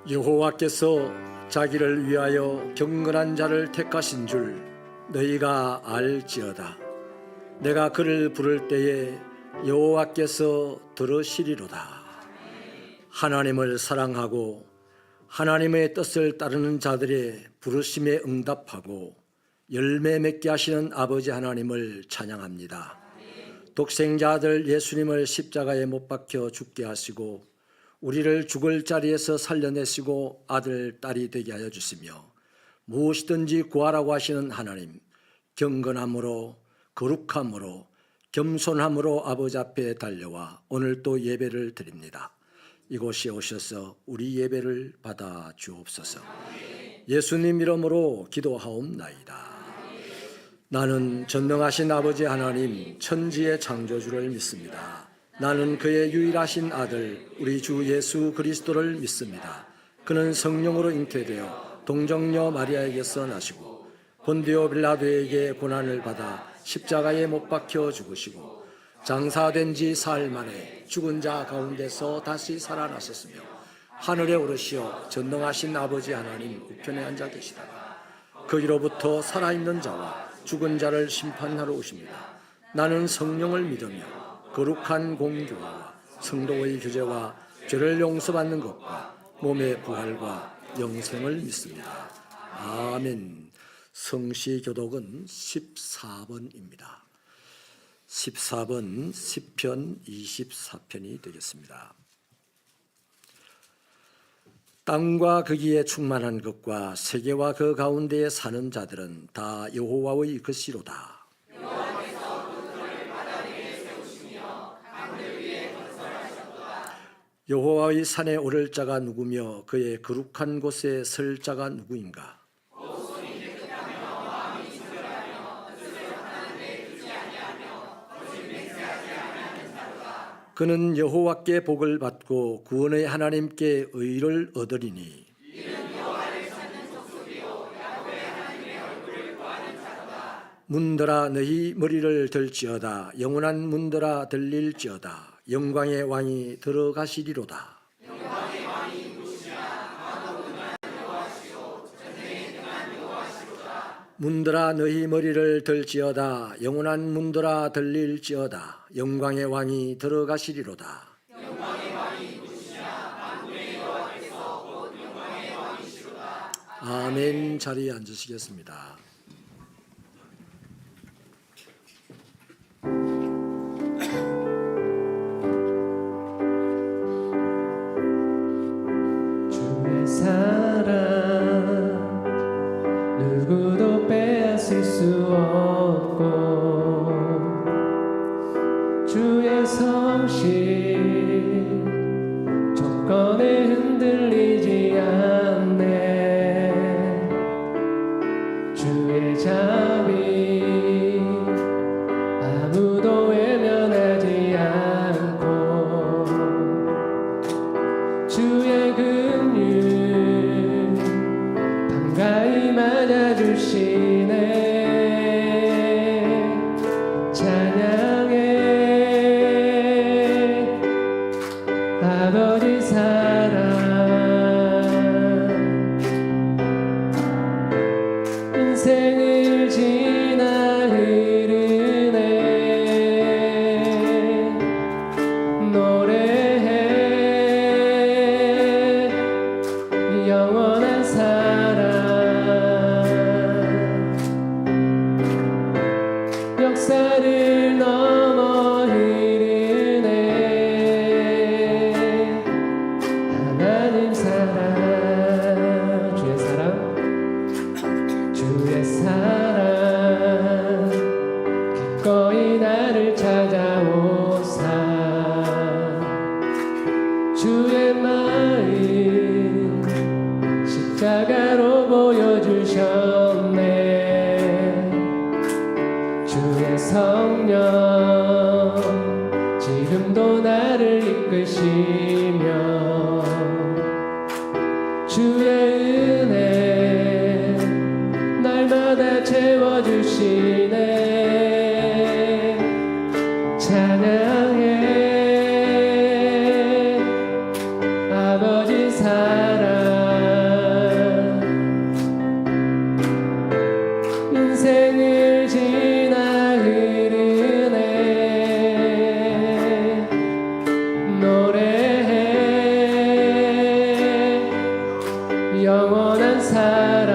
여호와께서 자기를 위하여 경건한 자를 택하신 줄 너희가 알지어다. 내가 그를 부를 때에 여호와께서 들으시리로다. 하나님을 사랑하고 하나님의 뜻을 따르는 자들의 부르심에 응답하고 열매 맺게 하시는 아버지 하나님을 찬양합니다. 독생자 아들 예수님을 십자가에 못 박혀 죽게 하시고 우리를 죽을 자리에서 살려내시고 아들, 딸이 되게 하여 주시며 무엇이든지 구하라고 하시는 하나님, 경건함으로 거룩함으로 겸손함으로 아버지 앞에 달려와 오늘 또 예배를 드립니다. 이곳에 오셔서 우리 예배를 받아 주옵소서. 예수님 이름으로 기도하옵나이다. 나는 전능하신 아버지 하나님 천지의 창조주를 믿습니다. 나는 그의 유일하신 아들 우리 주 예수 그리스도를 믿습니다. 그는 성령으로 잉태되어 동정녀 마리아에게서 나시고 본디오 빌라도에게 고난을 받아 십자가에 못 박혀 죽으시고 장사된 지 사흘 만에 죽은 자 가운데서 다시 살아나셨으며 하늘에 오르시어 전능하신 아버지 하나님 우편에 앉아 계시다가 거기로부터 살아있는 자와 죽은 자를 심판하러 오십니다. 나는 성령을 믿으며 거룩한 공교회와 성도의 교제와 죄를 용서받는 것과 몸의 부활과 영생을 믿습니다. 아멘. 성시교독은 14번입니다. 14번 시편 24편이 되겠습니다. 땅과 거기에 충만한 것과 세계와 그 가운데에 사는 자들은 다 여호와의 것이로다. 여호와의 산에 오를 자가 누구며 그의 거룩한 곳에 설 자가 누구인가? 그는 여호와께 복을 받고 구원의 하나님께 의를 얻으리니 문들아 너희 머리를 들지어다. 영원한 문들아 들릴지어다. 영광의 왕이 들어가시리로다. 문들아 너희 머리를 들지어다. 영원한 문들아 들릴지어다. 영광의 왕이 들어가시리로다. 아멘. 자리에 앉으시겠습니다. 누구도 빼앗을 수 없고 주의 성실 조건에 흔들리지 않네. 주의 자비 아무도 외면하지 않고 주의 긍휼 반가이 맞아주시네. 찬양해 아버지 사랑. 인생을 지나 흐르네. 노래해 영원한 사랑. 역사를 넘어 흐르네. 하나님 사랑. 주의 사랑. 주의 사랑 기꺼이 나를 찾아오사. 주의 마음 십자가로 보여주셨네. 주의 은혜 날마다 채워주시네. 찬양해 아버지 사랑. 인생을 지나 흐르네. 노래해 영원한 사랑.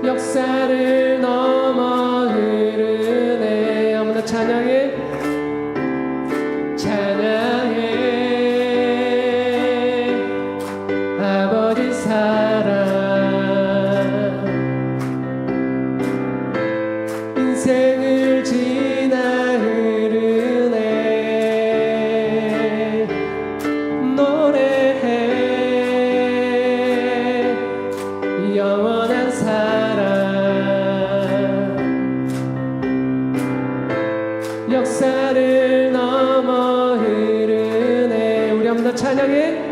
역사를 넘어 흐르네. 아무나 찬양해. 찬양해 아버지 사랑. 인생을 지나 흐르네. 노래해 영원한 사랑. 역사를 넘어 흐르네. 우리 한번 더 찬양해.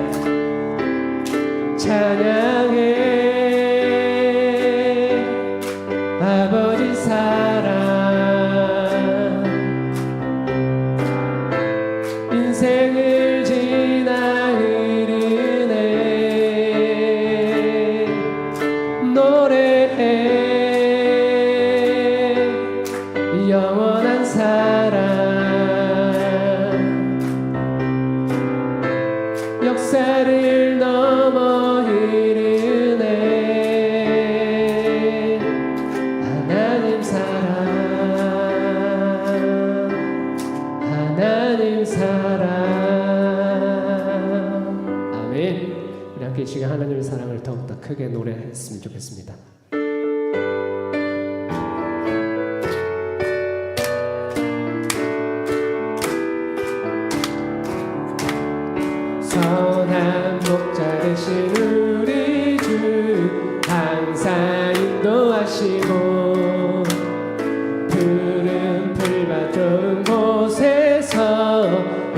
찬양해 아버지 사랑. 인생을 지나 흐르네. 노래해 영원한 사랑. 역사를 넘어 흐르네. 하나님 사랑. 하나님 사랑. 아멘. 우리 함께 이 시간 하나님의 사랑을 더욱더 크게 노래했으면 좋겠습니다. 선한 목자 되신 우리 주 항상 인도하시고 푸른 풀밭 좋은 곳에서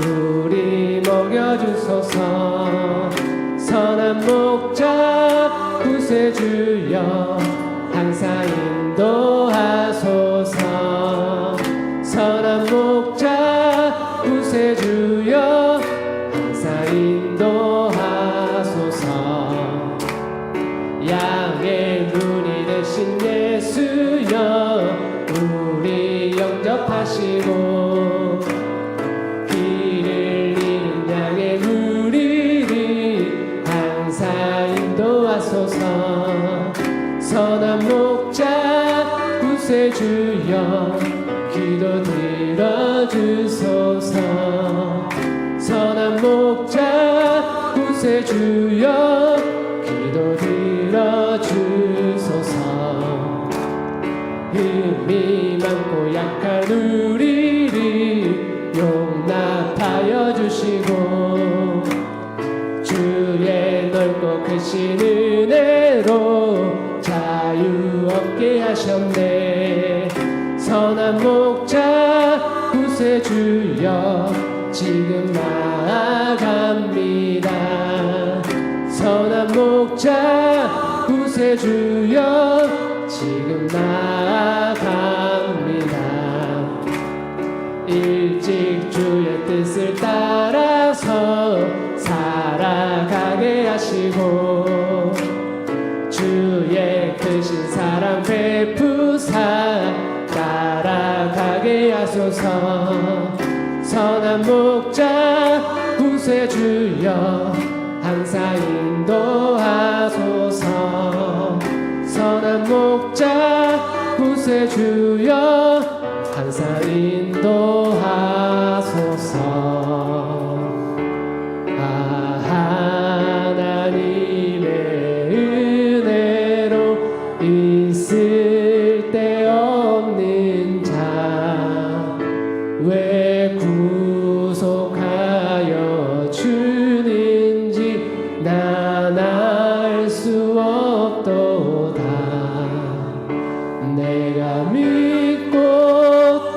우리 먹여주소서. 선한 목자 구세주여 항상 인도하소서. 선한 목자 구세주여 항상 인도하소서. 양의 눈이 되신 예수여 우리 영접하시고 길을 잃은 양의 우리를 항상 인도하소서. 선한 목자 구세주여 기도 들어주소서. 선한 목자 구세주여 기도 들어주소서. 힘이 많고 약한 우리를 용납하여 주시고 주의 넓고 크신 은혜로 자유 얻게 하셨네. 선한 목자 구세주여 지금 나아갑니다. 선한 목자 구세주여 지금 나아갑니다. 일찍 주의 뜻을 따라서 살아가게 하시고 주의 크신 사랑 베푸사 따라가게 하소서. 선한 목자 구세주여 항상 인도하소서. 선한 목자 구세주여 항상 인도하소서. 하나님의 은혜로 있을 데 없는 자 왜 구속하여 주는지 난 알 수 없도다. 내가 믿고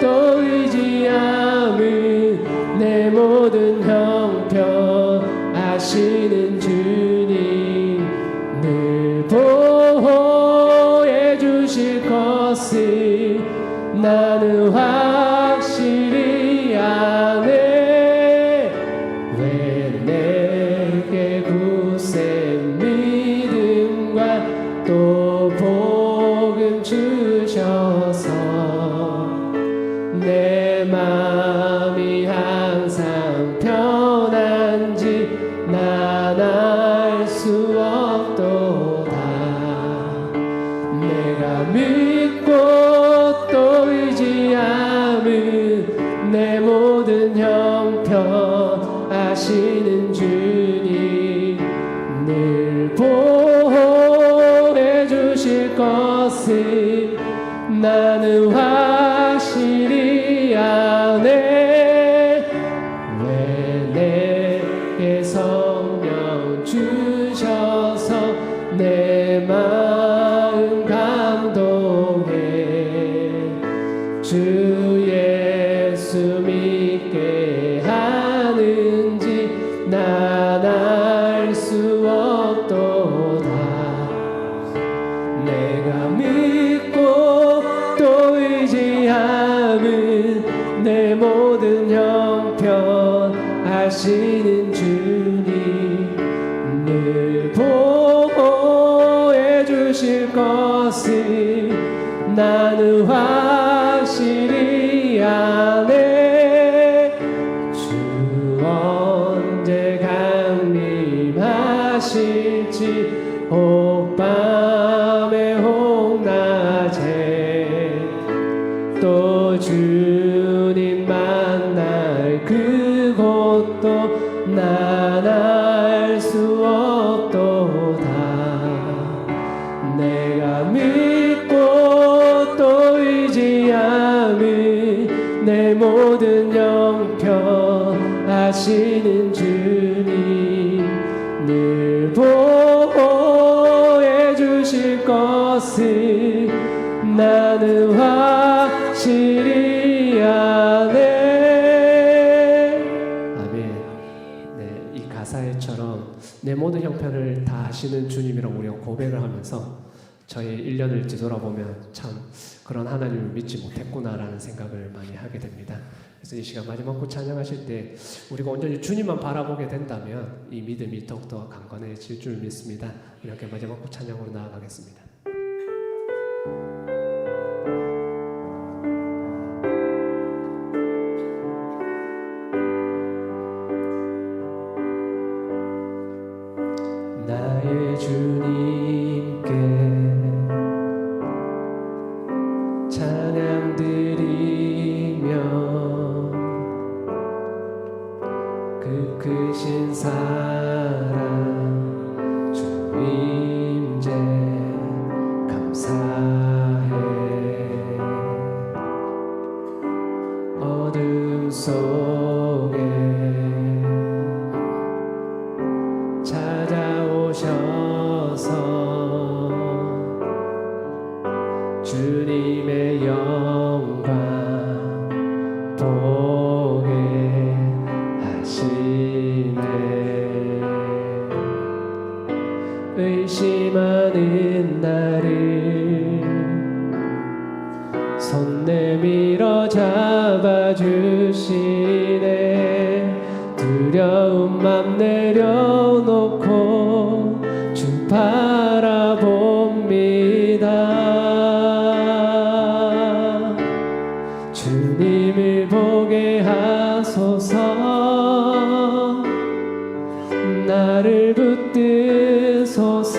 또 의지하는 형편하시는 주님 늘 보호해 주실 것을 나는 확실히 아네. 왜 내게 굳센 믿음과 또 복음 주셔서 내 맘이 항상 편한지 난 알 수 없도다. 내가 믿고 또 의지함은 내 모든 형편 아시는 주님 늘 보호해 주실 것을 나는 확실히 아네. 왜 내게 성령 주셔서 내 마음 감동해 주 예수 믿게 하는지 난 알 수 없도다. 내가 믿고 또 의지함은 내 모든 형편 아시는 주님 늘 보호해 주실 것을 나는 확실히 아네. 주 언제 강림하실지 혹밤에 혹낮에 또 주님 만날 그곳도 난 알 수 없도다. 내가 믿고 또 의지함은 내 모든 형편 아시는 주님 늘 보호해 주실 것을 나는 확실히 아네. 아멘. 네, 이 가사에처럼 내 모든 형편을 다 아시는 주님이라고 우리가 고백을 하면서 저희 1년을 뒤돌아보면 참 그런 하나님을 믿지 못했구나라는 생각을 많이 하게 됩니다. 그래서 이 시간 마지막 구 찬양하실 때 우리가 온전히 주님만 바라보게 된다면 이 믿음이 더욱더 강건해질 줄 믿습니다. 이렇게 마지막 구 찬양으로 나아가겠습니다. 나의 주님께 찬양 드리며 그 크신 사랑 주 임재 감사해. 어둠 속에 찾아오셔서 주님의 영광 보게 하시네. 의심하는 나를 손 내밀어 잡아주시네. 두려운 맘 내려놓고 주 바라봅니다. 주님을 보게 하소서. 나를 붙드소서.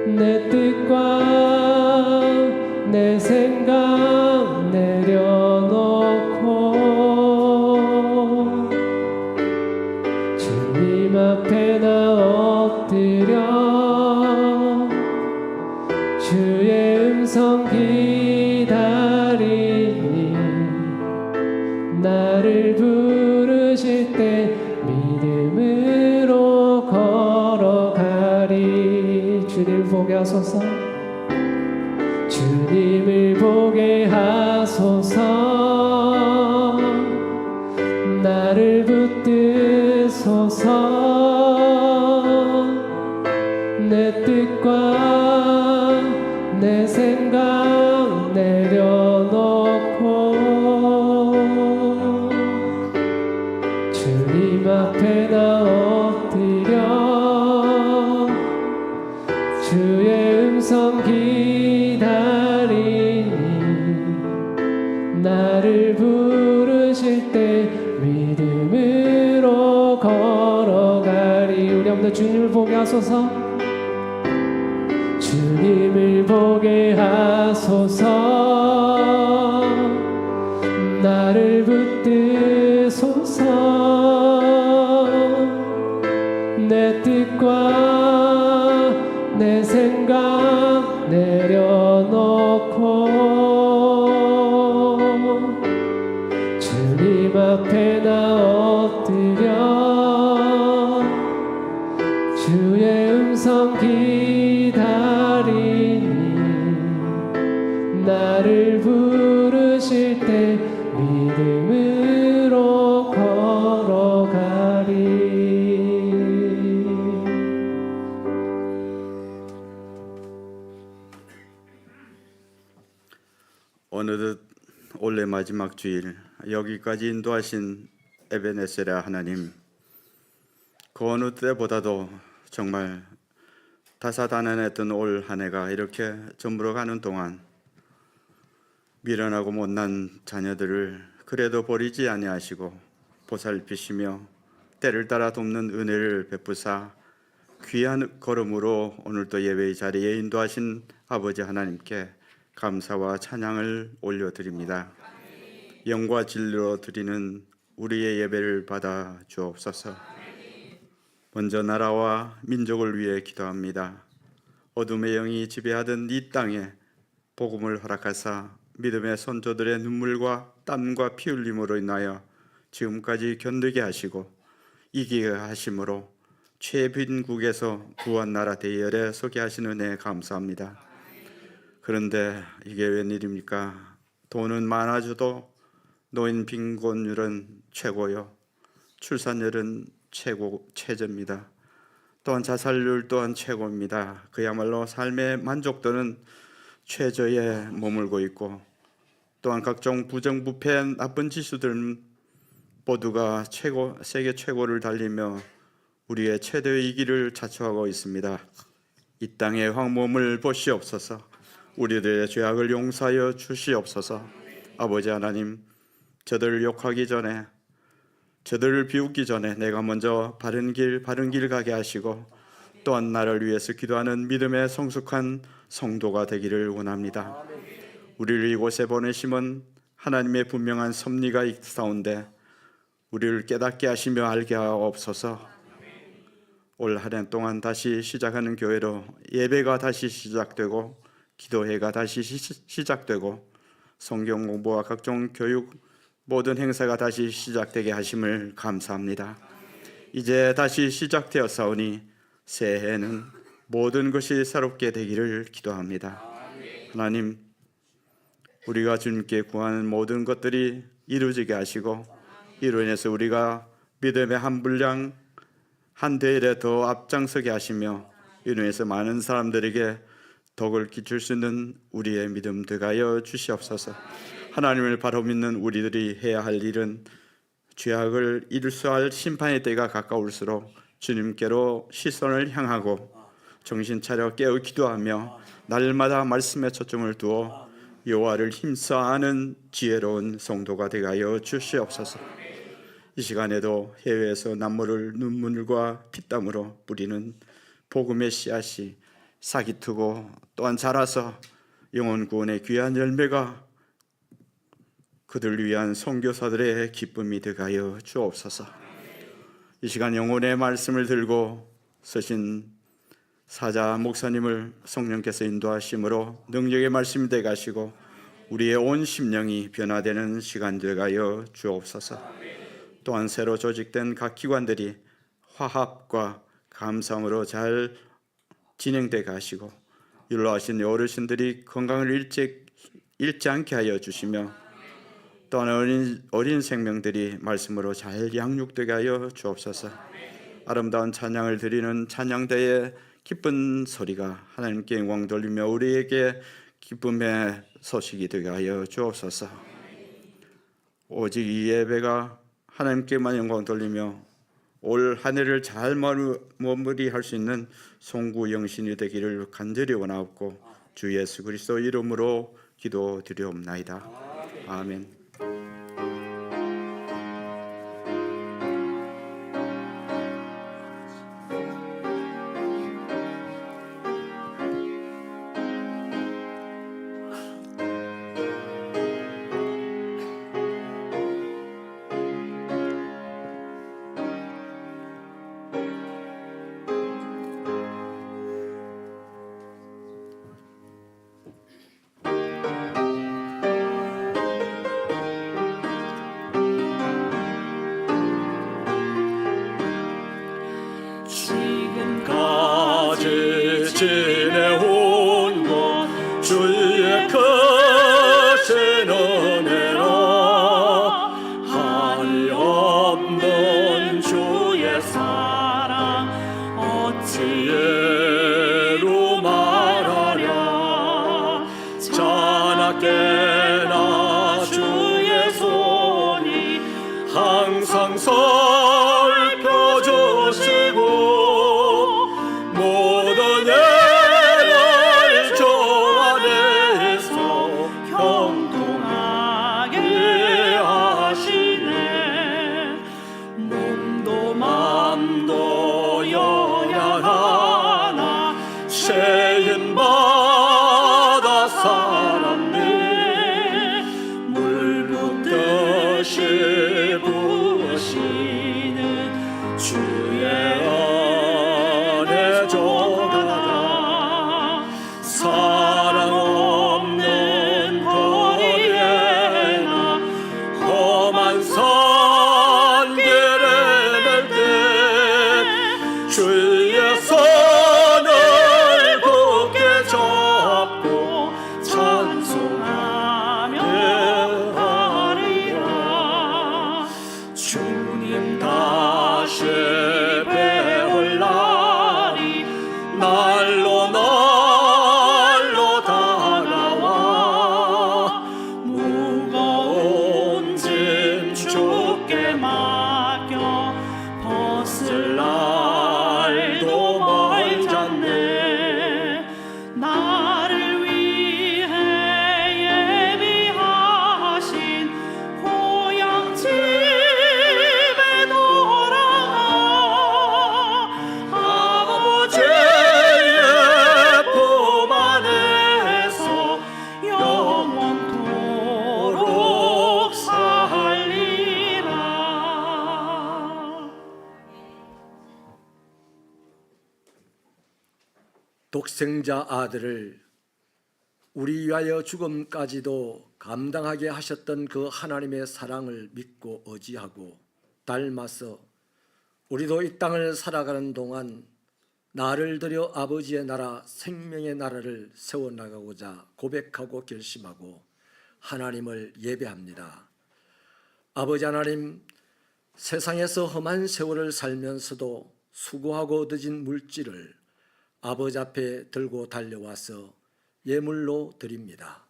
내 뜻과 내 생각 내려놓고 주님 앞에 나 엎드려 주의 음성 기다리니 나를 부르실 때 믿음으로 걸어가리. 주님 보게 하소서. 주님을 보게 하소서. 나를 붙드소서. 내 뜻과 내 생각 내려놓고 주님 앞에 나 엎드려 주의 음성 기다리니 나를 부르실 때 믿음으로 걸어가리. 우리 한번 더 주님을 보게 하소서. 주님을 보게 하소서. 나를 붙드소서. 내 뜻과 내 생각 내려놓고 주님 앞에 나 엎드려 주의 음성 기다리니 나를 부르실 때 믿음으로 걸어가리. 어느덧 올해 마지막 주일 여기까지 인도하신 에베네셀의 하나님, 그 어느 때보다도 정말 다사다난했던 올 한 해가 이렇게 저물어가는 동안 미련하고 못난 자녀들을 그래도 버리지 아니하시고 보살피시며 때를 따라 돕는 은혜를 베푸사 귀한 걸음으로 오늘도 예배의 자리에 인도하신 아버지 하나님께 감사와 찬양을 올려드립니다. 영과 진리로 드리는 우리의 예배를 받아 주옵소서. 먼저 나라와 민족을 위해 기도합니다. 어둠의 영이 지배하던 이 땅에 복음을 허락하사 믿음의 선조들의 눈물과 땀과 피 흘림으로 인하여 지금까지 견디게 하시고 이기게 하심으로 최빈국에서 구한 나라 대열에 서게 하시는 은혜 감사합니다. 그런데 이게 웬일입니까? 돈은 많아져도 노인 빈곤율은 최고요. 출산율은 최저입니다. 또한 자살률 또한 최고입니다. 그야말로 삶의 만족도는 최저에 머물고 있고, 또한 각종 부정부패 나쁜 지수들은 모두가 세계 최고를 달리며 우리의 최대의 위기를 자초하고 있습니다. 이 땅의 황몸을 보시옵소서. 우리들의 죄악을 용서하여 주시옵소서. 아버지 하나님, 저들을 욕하기 전에, 저들을 비웃기 전에 내가 먼저 바른 길 가게 하시고, 또한 나를 위해서 기도하는 믿음의 성숙한 성도가 되기를 원합니다. 우리를 이곳에 보내심은 하나님의 분명한 섭리가 있사온데 우리를 깨닫게 하시며 알게 하옵소서. 올 한 해 동안 다시 시작하는 교회로 예배가 다시 시작되고 기도회가 다시 시작되고 성경 공부와 각종 교육 모든 행사가 다시 시작되게 하심을 감사합니다. 이제 다시 시작되었사오니 새해에는 모든 것이 새롭게 되기를 기도합니다. 하나님, 우리가 주님께 구하는 모든 것들이 이루어지게 하시고 이로 인해서 우리가 믿음의 한 분량 한 대일에 더 앞장서게 하시며 이로 인해서 많은 사람들에게 덕을 끼칠 수 있는 우리의 믿음 되게 하여 주시옵소서. 하나님을 바로 믿는 우리들이 해야 할 일은 죄악을 일수할 심판의 때가 가까울수록 주님께로 시선을 향하고 정신 차려 깨어 기도하며 날마다 말씀에 초점을 두어 여호와를 힘써 아는 지혜로운 성도가 되게 하여 주시옵소서. 이 시간에도 해외에서 남모를 눈물과 피땀으로 뿌리는 복음의 씨앗이 싹이 트고 또한 자라서 영혼 구원의 귀한 열매가 그들을 위한 선교사들의 기쁨이 되게 하여 주옵소서. 이 시간 영혼의 말씀을 들고 서신 사자 목사님을 성령께서 인도하심으로 능력의 말씀이 되게 하시고 우리의 온 심령이 변화되는 시간 되게 하여 주옵소서. 또한 새로 조직된 각 기관들이 화합과 감사함으로 잘 진행되게 하시고 율로하신 어르신들이 건강을 잃지 않게 하여 주시며 또한 어린 생명들이 말씀으로 잘 양육되게 하여 주옵소서. 아름다운 찬양을 드리는 찬양대의 기쁜 소리가 하나님께 영광 돌리며 우리에게 기쁨의 소식이 되게 하여 주옵소서. 오직 이 예배가 하나님께만 영광 돌리며 올 한 해를 잘 마무리할 수 있는 송구 영신이 되기를 간절히 원하옵고 주 예수 그리스도 이름으로 기도드리옵나이다. 아멘. 지금까지 지내온 것 주의 크신 은혜로 한이 없는 주의 사랑 어찌예로 말하랴. 자나깨나 주의 손이 항상 살펴주시고 모든 예를 주 안에서 형통하게 하시네. 몸도 맘도 영양하나 세인 바다 사람들 물 붓듯이 부으시는 주의 은혜 종하다. 사랑 없는 거리에나 험한 산길에 멜 때 주의 손을 굳게 잡고 찬송하며 하리라. 주님 다시 배울 날이 날로 다가와 무거운 짐 주께 맡겨 벗을 날도 멀잖네. 나를 위해 예비하신 고향 집에 돌아가 아버지의 품 안에서 영원토록 살리라. 독생자 아들을 우리 위하여 죽음까지도 감당하게 하셨던 그 하나님의 사랑을 믿고 의지하고 닮아서 우리도 이 땅을 살아가는 동안 나를 들여 아버지의 나라 생명의 나라를 세워나가고자 고백하고 결심하고 하나님을 예배합니다. 아버지 하나님, 세상에서 험한 세월을 살면서도 수고하고 얻어진 물질을 아버지 앞에 들고 달려와서 예물로 드립니다.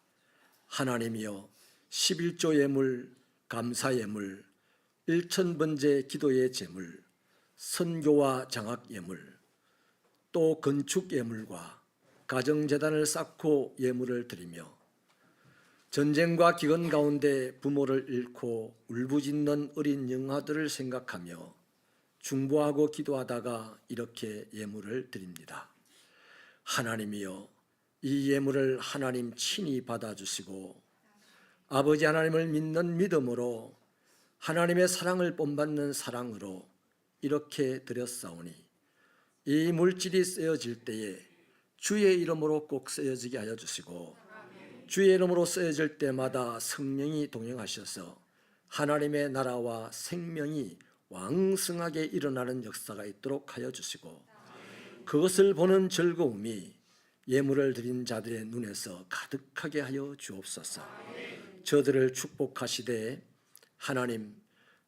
하나님이여, 11조 예물, 감사 예물, 1000번째 기도의 제물, 선교와 장학 예물, 또 건축 예물과 가정재단을 쌓고 예물을 드리며 전쟁과 기근 가운데 부모를 잃고 울부짖는 어린 영아들을 생각하며 중보하고 기도하다가 이렇게 예물을 드립니다. 하나님이여, 이 예물을 하나님 친히 받아주시고 아버지 하나님을 믿는 믿음으로 하나님의 사랑을 본받는 사랑으로 이렇게 드렸사오니 이 물질이 쓰여질 때에 주의 이름으로 꼭 쓰여지게 하여 주시고 주의 이름으로 쓰여질 때마다 성령이 동행하셔서 하나님의 나라와 생명이 왕성하게 일어나는 역사가 있도록 하여 주시고 그것을 보는 즐거움이 예물을 드린 자들의 눈에서 가득하게 하여 주옵소서. 저들을 축복하시되 하나님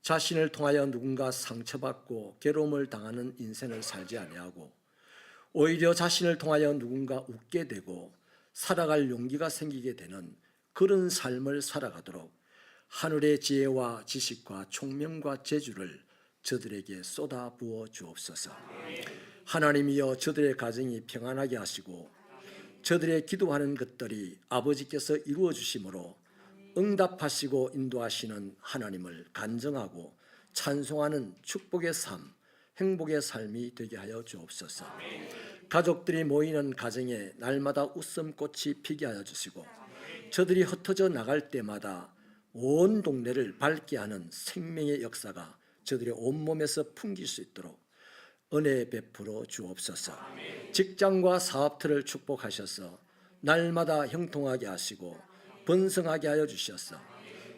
자신을 통하여 누군가 상처받고 괴로움을 당하는 인생을 살지 아니하고 오히려 자신을 통하여 누군가 웃게 되고 살아갈 용기가 생기게 되는 그런 삶을 살아가도록 하늘의 지혜와 지식과 총명과 재주를 저들에게 쏟아 부어 주옵소서. 하나님이여 저들의 가정이 평안하게 하시고 저들의 기도하는 것들이 아버지께서 이루어 주심으로 응답하시고 인도하시는 하나님을 간증하고 찬송하는 축복의 삶, 행복의 삶이 되게 하여 주옵소서. 가족들이 모이는 가정에 날마다 웃음꽃이 피게 하여 주시고 저들이 흩어져 나갈 때마다 온 동네를 밝게 하는 생명의 역사가 저들의 온몸에서 풍길 수 있도록 은혜 베풀어 주옵소서. 직장과 사업터를 축복하셔서 날마다 형통하게 하시고 번성하게 하여 주셔서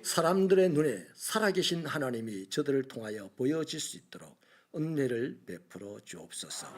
사람들의 눈에 살아계신 하나님이 저들을 통하여 보여질 수 있도록 은혜를 베풀어 주옵소서.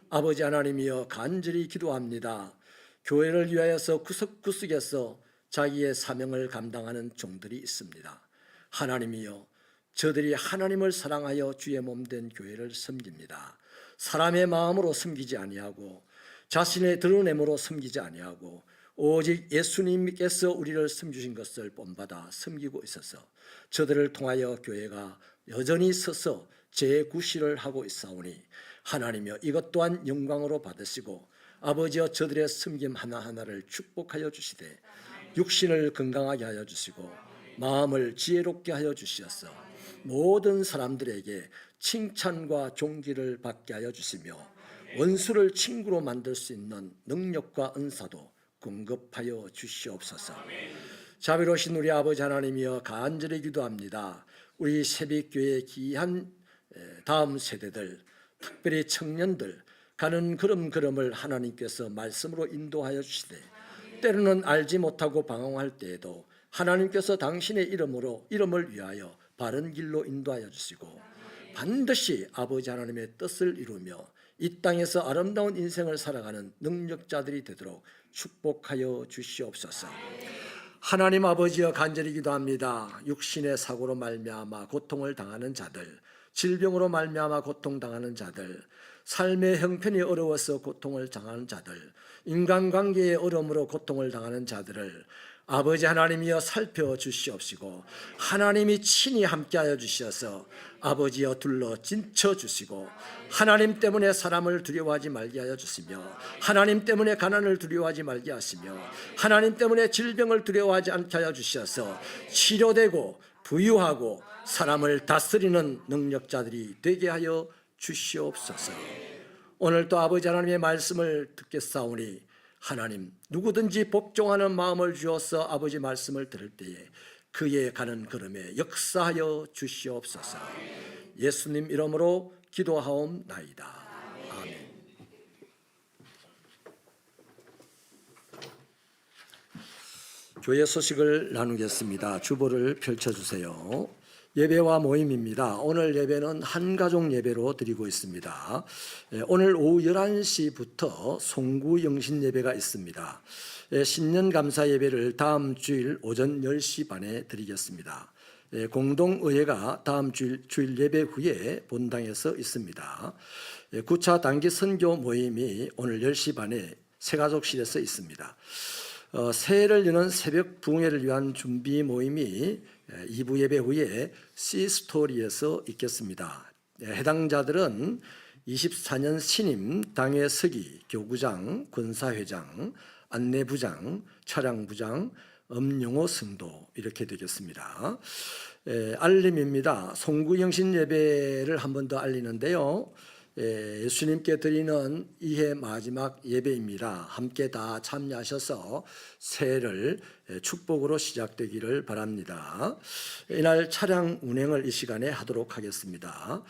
아버지 하나님이여 간절히 기도합니다. 교회를 위하여서 구석구석에서 자기의 사명을 감당하는 종들이 있습니다. 하나님이여 저들이 하나님을 사랑하여 주의 몸된 교회를 섬깁니다. 사람의 마음으로 섬기지 아니하고 자신의 드러냄으로 섬기지 아니하고 오직 예수님께서 우리를 섬기신 것을 본받아 섬기고 있어서 저들을 통하여 교회가 여전히 서서 재구실을 하고 있사오니 하나님이여 이것 또한 영광으로 받으시고 아버지여 저들의 섬김 하나하나를 축복하여 주시되 육신을 건강하게 하여 주시고 마음을 지혜롭게 하여 주시어서 모든 사람들에게 칭찬과 존귀를 받게 하여 주시며 원수를 친구로 만들 수 있는 능력과 은사도 공급하여 주시옵소서. 자비로우신 우리 아버지 하나님이여 간절히 기도합니다. 우리 새벽교회의 귀한 다음 세대들, 특별히 청년들 가는 걸음걸음을 하나님께서 말씀으로 인도하여 주시되 때로는 알지 못하고 방황할 때에도 하나님께서 당신의 이름을 위하여 바른 길로 인도하여 주시고 반드시 아버지 하나님의 뜻을 이루며 이 땅에서 아름다운 인생을 살아가는 능력자들이 되도록 축복하여 주시옵소서. 하나님 아버지여 간절히 기도합니다. 육신의 사고로 말미암아 고통을 당하는 자들, 질병으로 말미암아 고통당하는 자들, 삶의 형편이 어려워서 고통을 당하는 자들, 인간관계의 어려움으로 고통을 당하는 자들을 아버지 하나님이여 살펴주시옵시고 하나님이 친히 함께하여 주셔서 아버지여 둘러 진쳐주시고 하나님 때문에 사람을 두려워하지 말게 하여 주시며 하나님 때문에 가난을 두려워하지 말게 하시며 하나님 때문에 질병을 두려워하지 않게 하여 주셔서 치료되고 부유하고 사람을 다스리는 능력자들이 되게 하여 주시옵소서. 오늘도 아버지 하나님의 말씀을 듣겠사오니 하나님 누구든지 복종하는 마음을 주어서 아버지 말씀을 들을 때에 그의 가는 걸음에 역사하여 주시옵소서. 예수님 이름으로 기도하옵나이다. 아멘. 교회 소식을 나누겠습니다. 주보를 펼쳐주세요. 예배와 모임입니다. 오늘 예배는 한가족 예배로 드리고 있습니다. 오늘 오후 11시부터 송구 영신 예배가 있습니다. 신년 감사 예배를 다음 주일 오전 10시 반에 드리겠습니다. 공동의회가 다음 주일 예배 후에 본당에서 있습니다. 9차 단기 선교 모임이 오늘 10시 반에 새가족실에서 있습니다. 새해를 여는 새벽 부흥회를 위한 준비 모임이 2부 예배 후에 C스토리에서 있겠습니다. 해당자들은 24년 신임 당회 서기, 교구장, 권사회장, 안내부장, 차량부장, 음용호 성도 이렇게 되겠습니다. 알림입니다. 송구영신 예배를 한 번 더 알리는데요. 예수님께 드리는 이해 마지막 예배입니다. 함께 다 참여하셔서 새해를 축복으로 시작되기를 바랍니다. 이날 차량 운행을 이 시간에 하도록 하겠습니다.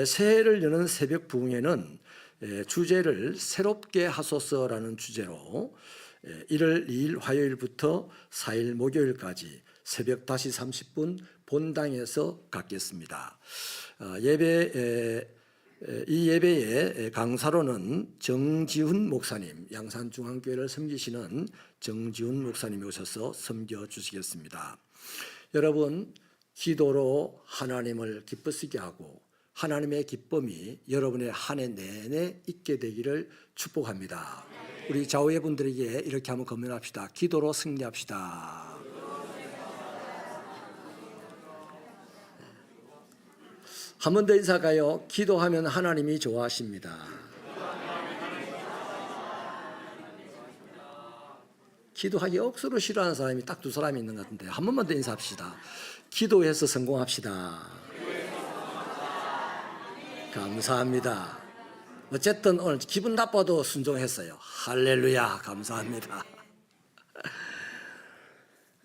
새해를 여는 새벽 부흥회는 주제를 새롭게 하소서라는 주제로 1월 2일 화요일부터 4일 목요일까지 새벽 5시 30분 본당에서 갖겠습니다. 예배 이 예배의 강사로는 정지훈 목사님, 양산중앙교회를 섬기시는 정지훈 목사님이 오셔서 섬겨 주시겠습니다. 여러분, 기도로 하나님을 기쁘시게 하고 하나님의 기쁨이 여러분의 한 해 내내 있게 되기를 축복합니다. 우리 좌우의 분들에게 이렇게 한번 건면합시다. 기도로 승리합시다. 한 번 더 인사가요. 기도하면 하나님이 좋아하십니다. 기도하기 억수로 싫어하는 사람이 딱 두 사람이 있는 것 같은데 한 번만 더 인사합시다. 기도해서 성공합시다. 감사합니다. 어쨌든 오늘 기분 나빠도 순종했어요. 할렐루야, 감사합니다.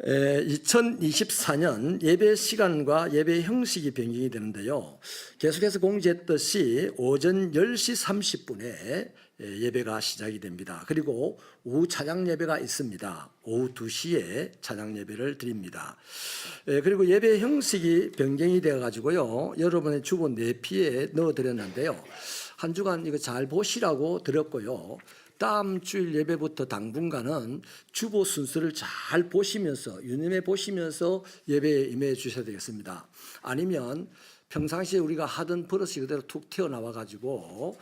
2024년 예배 시간과 예배 형식이 변경이 되는데요. 계속해서 공지했듯이 오전 10시 30분에 예배가 시작이 됩니다. 그리고 오후 찬양 예배가 있습니다. 오후 2시에 찬양 예배를 드립니다. 그리고 예배 형식이 변경이 되어 가지고요. 여러분의 주보 내피에 넣어 드렸는데요. 한 주간 이거 잘 보시라고 드렸고요. 다음 주일 예배부터 당분간은 주보 순서를 잘 보시면서 유념해 보시면서 예배에 임해 주셔야 되겠습니다. 아니면 평상시에 우리가 하던 버릇이 그대로 툭 튀어나와 가지고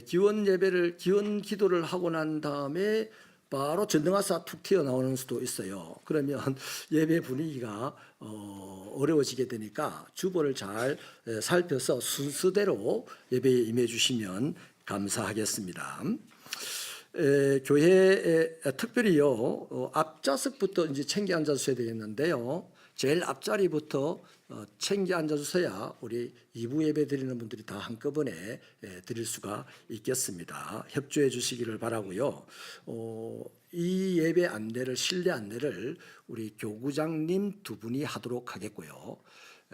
기원 예배를 기원 기도를 하고 난 다음에 바로 전등화사 툭 튀어나오는 수도 있어요. 그러면 예배 분위기가 어려워지게 되니까 주보를 잘 살펴서 순서대로 예배에 임해 주시면 감사하겠습니다. 교회에 특별히요 앞좌석부터 이제 챙겨 앉아주셔야 되겠는데요. 제일 앞자리부터 챙겨 앉아주셔야 우리 2부 예배 드리는 분들이 다 한꺼번에 드릴 수가 있겠습니다. 협조해 주시기를 바라고요. 이 예배 안내를 실내 안내를 우리 교구장님 두 분이 하도록 하겠고요.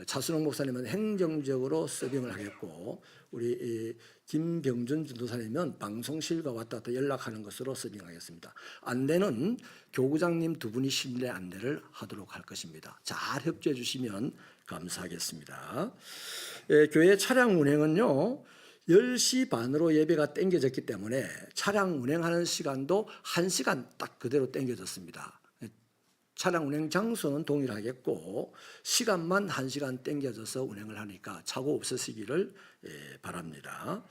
차순옥 목사님은 행정적으로 서빙을 하겠고 우리 김병준 전도사님은 방송실과 왔다 갔다 연락하는 것으로 서빙하겠습니다. 안내는 교구장님 두 분이 실내 안내를 하도록 할 것입니다. 잘 협조해 주시면 감사하겠습니다. 교회 차량 운행은요 10시 반으로 예배가 땡겨졌기 때문에 차량 운행하는 시간도 1시간 딱 그대로 땡겨졌습니다. 차량 운행 장소는 동일하겠고 시간만 1시간 땡겨져서 운행을 하니까 사고 없으시기를 바랍니다.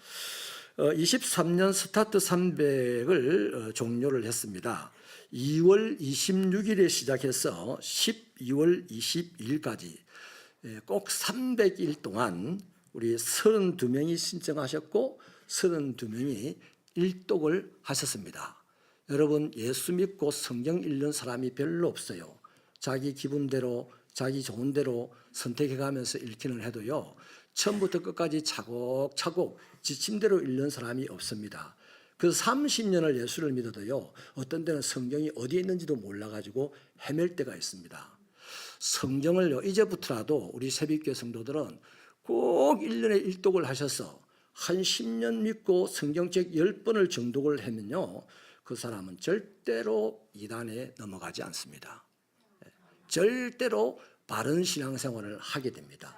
23년 스타트 300을 종료를 했습니다. 2월 26일에 시작해서 12월 22일까지 꼭 300일 동안 우리 32명이 신청하셨고 32명이 일독을 하셨습니다. 여러분 예수 믿고 성경 읽는 사람이 별로 없어요. 자기 기분대로 자기 좋은 대로 선택해가면서 읽기는 해도요. 처음부터 끝까지 차곡차곡 지침대로 읽는 사람이 없습니다. 그래서 30년을 예수를 믿어도요. 어떤 때는 성경이 어디에 있는지도 몰라가지고 헤맬 때가 있습니다. 성경을요. 이제부터라도 우리 새벽교회 성도들은 꼭 1년에 일독을 하셔서 한 10년 믿고 성경책 10번을 정독을 하면요. 그 사람은 절대로 이단에 넘어가지 않습니다. 절대로 바른 신앙생활을 하게 됩니다.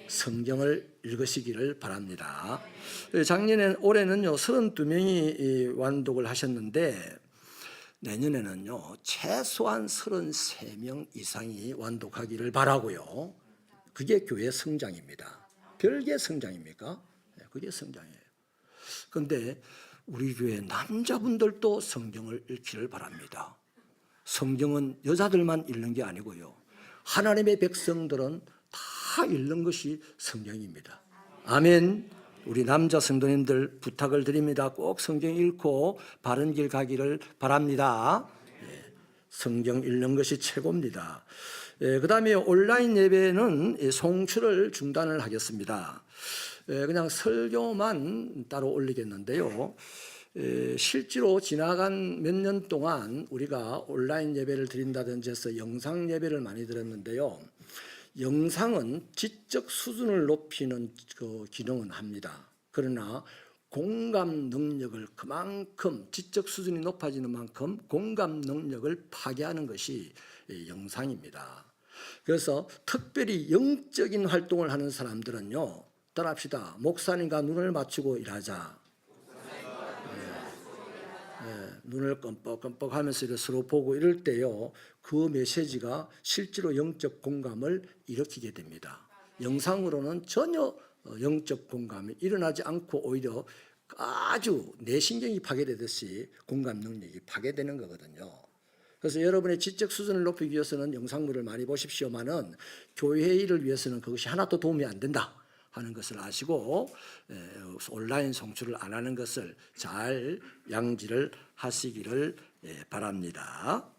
성경을 읽으시기를 바랍니다. 올해는요 32명이 완독을 하셨는데 내년에는요 최소한 33명 이상이 완독하기를 바라고요. 그게 교회 성장입니다. 별개 성장입니까? 그게 성장이에요. 그런데 우리 교회 남자분들도 성경을 읽기를 바랍니다. 성경은 여자들만 읽는 게 아니고요. 하나님의 백성들은 다 읽는 것이 성경입니다. 아멘. 우리 남자 성도님들 부탁을 드립니다. 꼭 성경 읽고 바른 길 가기를 바랍니다. 성경 읽는 것이 최고입니다. 그 다음에 온라인 예배는 송출을 중단을 하겠습니다. 그냥 설교만 따로 올리겠는데요. 실제로 지나간 몇 년 동안 우리가 온라인 예배를 드린다든지 해서 영상 예배를 많이 드렸는데요. 영상은 지적 수준을 높이는 그 기능은 합니다. 그러나 공감 능력을 그만큼 지적 수준이 높아지는 만큼 공감 능력을 파괴하는 것이 영상입니다. 그래서 특별히 영적인 활동을 하는 사람들은요. 따라합시다. 목사님과 눈을 맞추고 일하자. 눈을 껌뻑껌뻑 하면서 서로 보고 이럴 때요, 그 메시지가 실제로 영적 공감을 일으키게 됩니다. 영상으로는 전혀 영적 공감이 일어나지 않고 오히려 아주 내신경이 파괴되듯이 공감 능력이 파괴되는 거거든요. 그래서 여러분의 지적 수준을 높이기 위해서는 영상물을 많이 보십시오만은 교회 일을 위해서는 그것이 하나도 도움이 안 된다 하는 것을 아시고 온라인 송출을 안 하는 것을 잘 양지를 하시기를 바랍니다.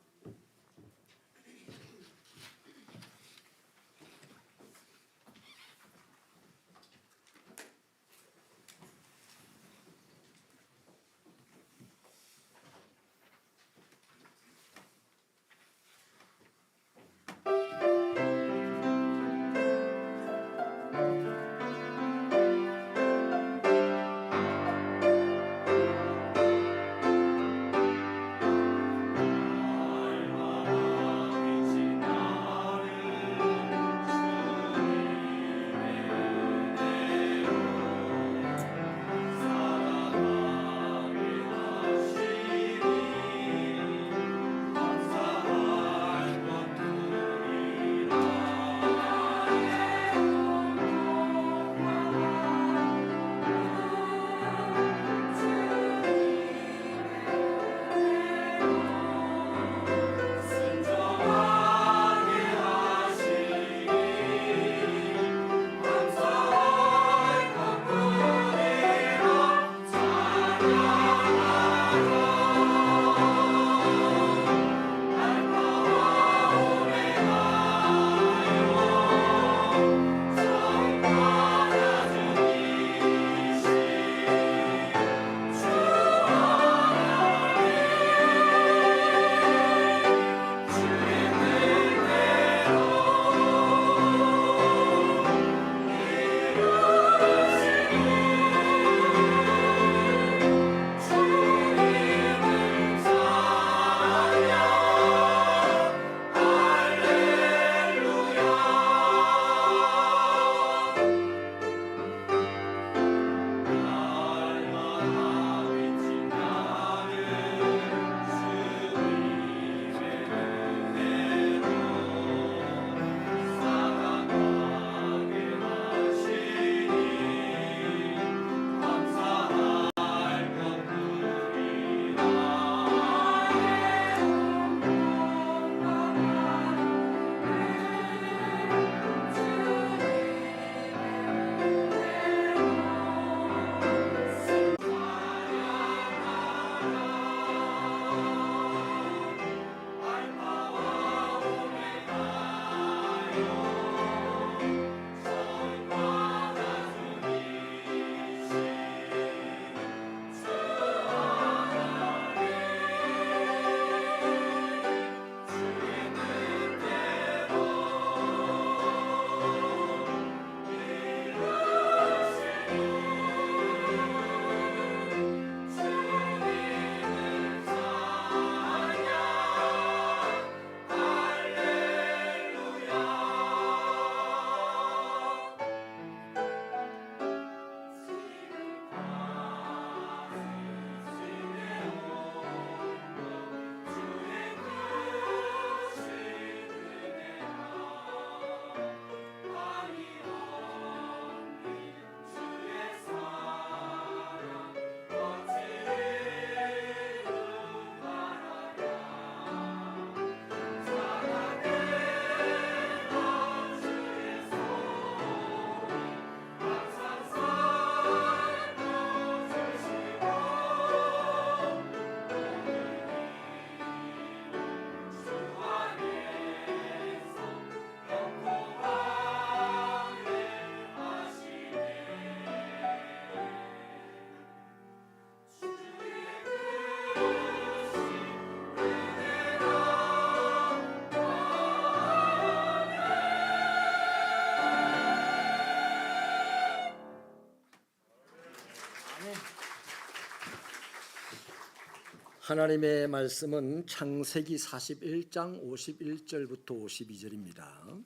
하나님의 말씀은 창세기 41장 51절부터 52절입니다.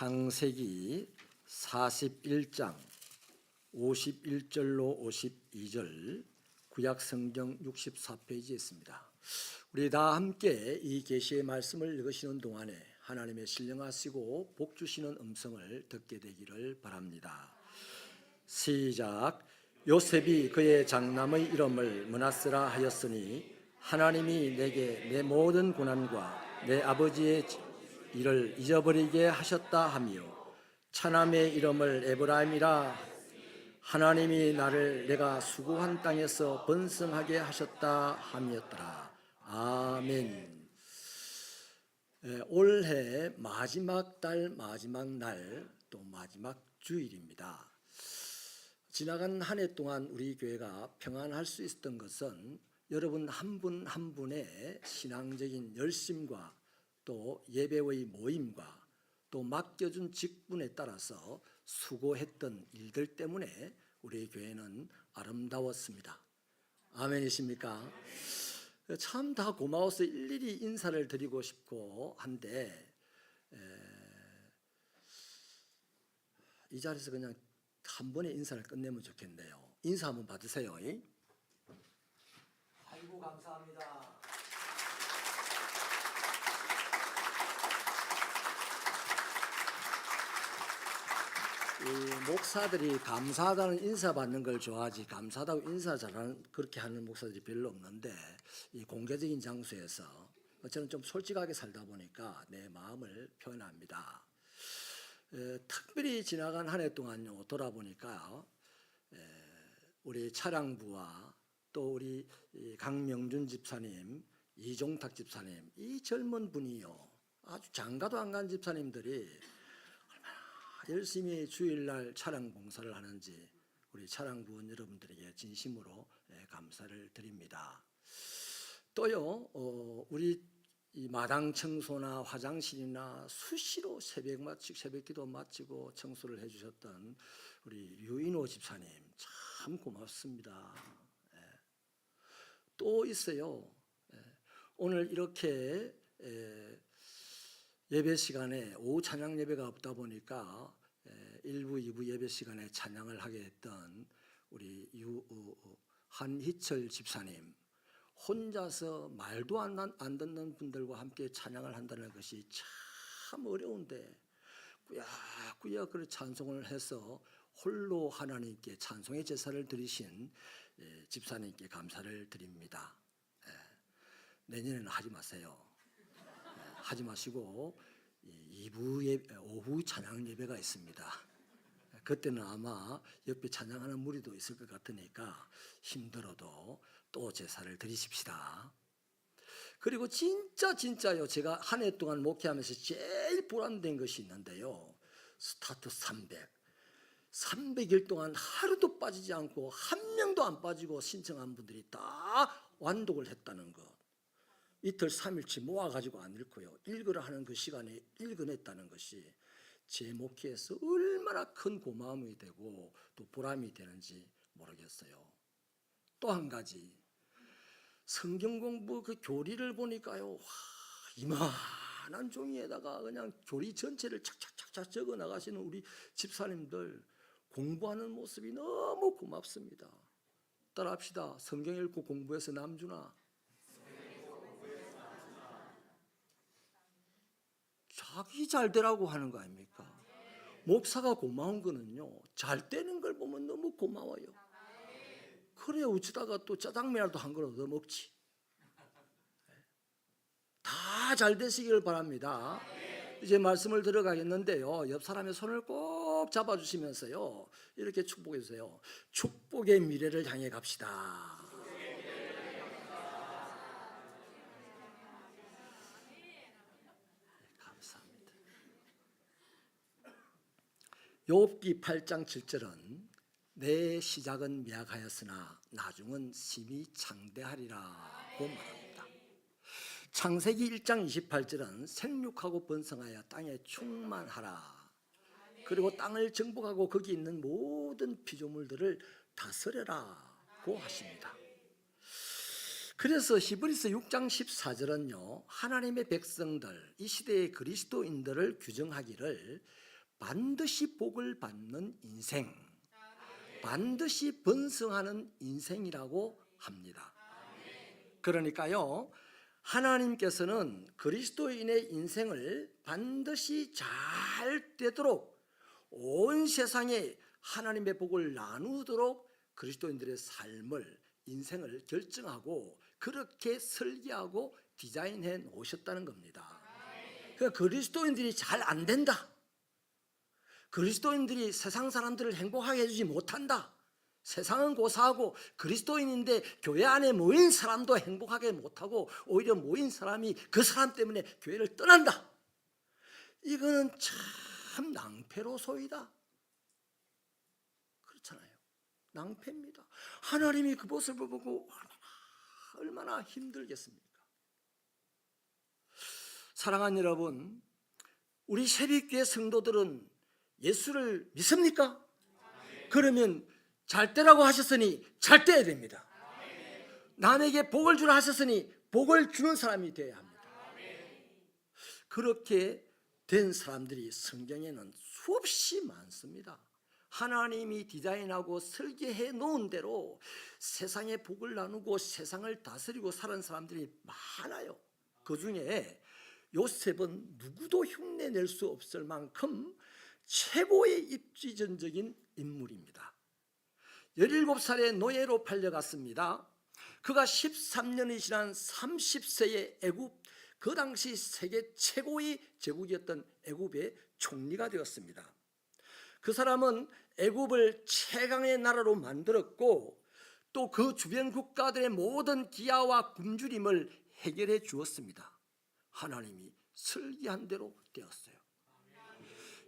창세기 41장 51절로 52절 구약성경 64페이지에 있습니다. 우리 다 함께 이 계시의 말씀을 읽으시는 동안에 하나님의 신령하시고 복 주시는 음성을 듣게 되기를 바랍니다. 시작. 요셉이 그의 장남의 이름을 므낫세라 하였으니 하나님이 내게 내 모든 고난과 내 아버지의 일을 잊어버리게 하셨다 하며 차남의 이름을 에브라임이라 하나님이 나를 내가 수고한 땅에서 번성하게 하셨다 함이었더라. 아멘. 올해 마지막 달 마지막 날 또 마지막 주일입니다. 지나간 한 해 동안 우리 교회가 평안할 수 있었던 것은 여러분 한 분 한 분의 신앙적인 열심과 또 예배의 모임과 또 맡겨준 직분에 따라서 수고했던 일들 때문에 우리 교회는 아름다웠습니다. 아멘이십니까? 참 다 고마워서 일일이 인사를 드리고 싶고 한데 이 자리에서 그냥 한 번에 인사를 끝내면 좋겠네요. 인사 한번 받으세요. 아이고 감사합니다. 이 목사들이 감사하다는 인사 받는 걸 좋아하지 감사하다고 인사 잘하는 그렇게 하는 목사들이 별로 없는데 이 공개적인 장소에서 저는 좀 솔직하게 살다 보니까 내 마음을 표현합니다. 특별히 지나간 한 해 동안요 돌아보니까 우리 차량부와 또 우리 강명준 집사님, 이종탁 집사님 이 젊은 분이요 아주 장가도 안 간 집사님들이 열심히 주일날 차량 봉사를 하는지 우리 차량부원 여러분들에게 진심으로 감사를 드립니다. 또요 우리 이 마당 청소나 화장실이나 수시로 새벽기도 마치고 청소를 해주셨던 우리 유인호 집사님 참 고맙습니다. 또 있어요. 오늘 이렇게 예배 시간에 오후 찬양 예배가 없다 보니까 1부, 2부 예배 시간에 찬양을 하게 했던 우리 한희철 집사님 혼자서 말도 안 듣는 분들과 함께 찬양을 한다는 것이 참 어려운데 꾸역꾸역 그 찬송을 해서 홀로 하나님께 찬송의 제사를 드리신 집사님께 감사를 드립니다. 내년에는 하지 마세요. 하지 마시고 2부 오후 찬양 예배가 있습니다. 그때는 아마 옆에 찬양하는 무리도 있을 것 같으니까 힘들어도 또 제사를 드리십시다. 그리고 진짜요 제가 한 해 동안 목회하면서 제일 보람된 것이 있는데요. 스타트 300일 동안 하루도 빠지지 않고 한 명도 안 빠지고 신청한 분들이 다 완독을 했다는 것. 이틀 3일치 모아가지고 안 읽고요. 읽으라 하는 그 시간에 읽어냈다는 것이 제 목회에서 얼마나 큰 고마움이 되고 또 보람이 되는지 모르겠어요. 또 한 가지 성경 공부 그 교리를 보니까요. 이만한 종이에다가 그냥 교리 전체를 착착착착 적어 나가시는 우리 집사님들 공부하는 모습이 너무 고맙습니다. 따라합시다. 성경 읽고 공부해서 남주나. 자기 잘 되라고 하는 거 아닙니까? 목사가 고마운 거는요 잘 되는 걸 보면 너무 고마워요. 그래 어쩌다가 또 짜장면이라도 한 그릇 더 먹지. 다 잘 되시길 바랍니다. 이제 말씀을 들어가겠는데요 옆 사람의 손을 꼭 잡아주시면서요 이렇게 축복해 주세요. 축복의 미래를 향해 갑시다. 욥기 8장 7절은 내 시작은 미약하였으나 나중은 심히 창대하리라고 말합니다. 창세기 1장 28절은 생육하고 번성하여 땅에 충만하라. 그리고 땅을 정복하고 거기 있는 모든 피조물들을 다스려라고 하십니다. 그래서 히브리서 6장 14절은요 하나님의 백성들 이 시대의 그리스도인들을 규정하기를 반드시 복을 받는 인생, 반드시 번성하는 인생이라고 합니다. 그러니까요, 하나님께서는 그리스도인의 인생을 반드시 잘 되도록 온 세상에 하나님의 복을 나누도록 그리스도인들의 삶을, 인생을 결정하고 그렇게 설계하고 디자인해 놓으셨다는 겁니다. 그러니까 그리스도인들이 잘 안 된다, 그리스도인들이 세상 사람들을 행복하게 해주지 못한다, 세상은 고사하고 그리스도인인데 교회 안에 모인 사람도 행복하게 못하고 오히려 모인 사람이 그 사람 때문에 교회를 떠난다, 이거는 참 낭패로소이다. 그렇잖아요. 낭패입니다. 하나님이 그 모습을 보고 얼마나 힘들겠습니까? 사랑하는 여러분, 우리 새벽교회 성도들은 예수를 믿습니까? 그러면 잘 되라고 하셨으니 잘 돼야 됩니다. 남에게 복을 주라 하셨으니 복을 주는 사람이 되어야 합니다. 그렇게 된 사람들이 성경에는 수없이 많습니다. 하나님이 디자인하고 설계해 놓은 대로 세상에 복을 나누고 세상을 다스리고 사는 사람들이 많아요. 그 중에 요셉은 누구도 흉내낼 수 없을 만큼 최고의 입지전적인 인물입니다. 17살에 노예로 팔려갔습니다. 그가 13년이 지난 30세의 애굽, 그 당시 세계 최고의 제국이었던 애굽의 총리가 되었습니다. 그 사람은 애굽을 최강의 나라로 만들었고 또 그 주변 국가들의 모든 기아와 굶주림을 해결해 주었습니다. 하나님이 설계한 대로 되었어요.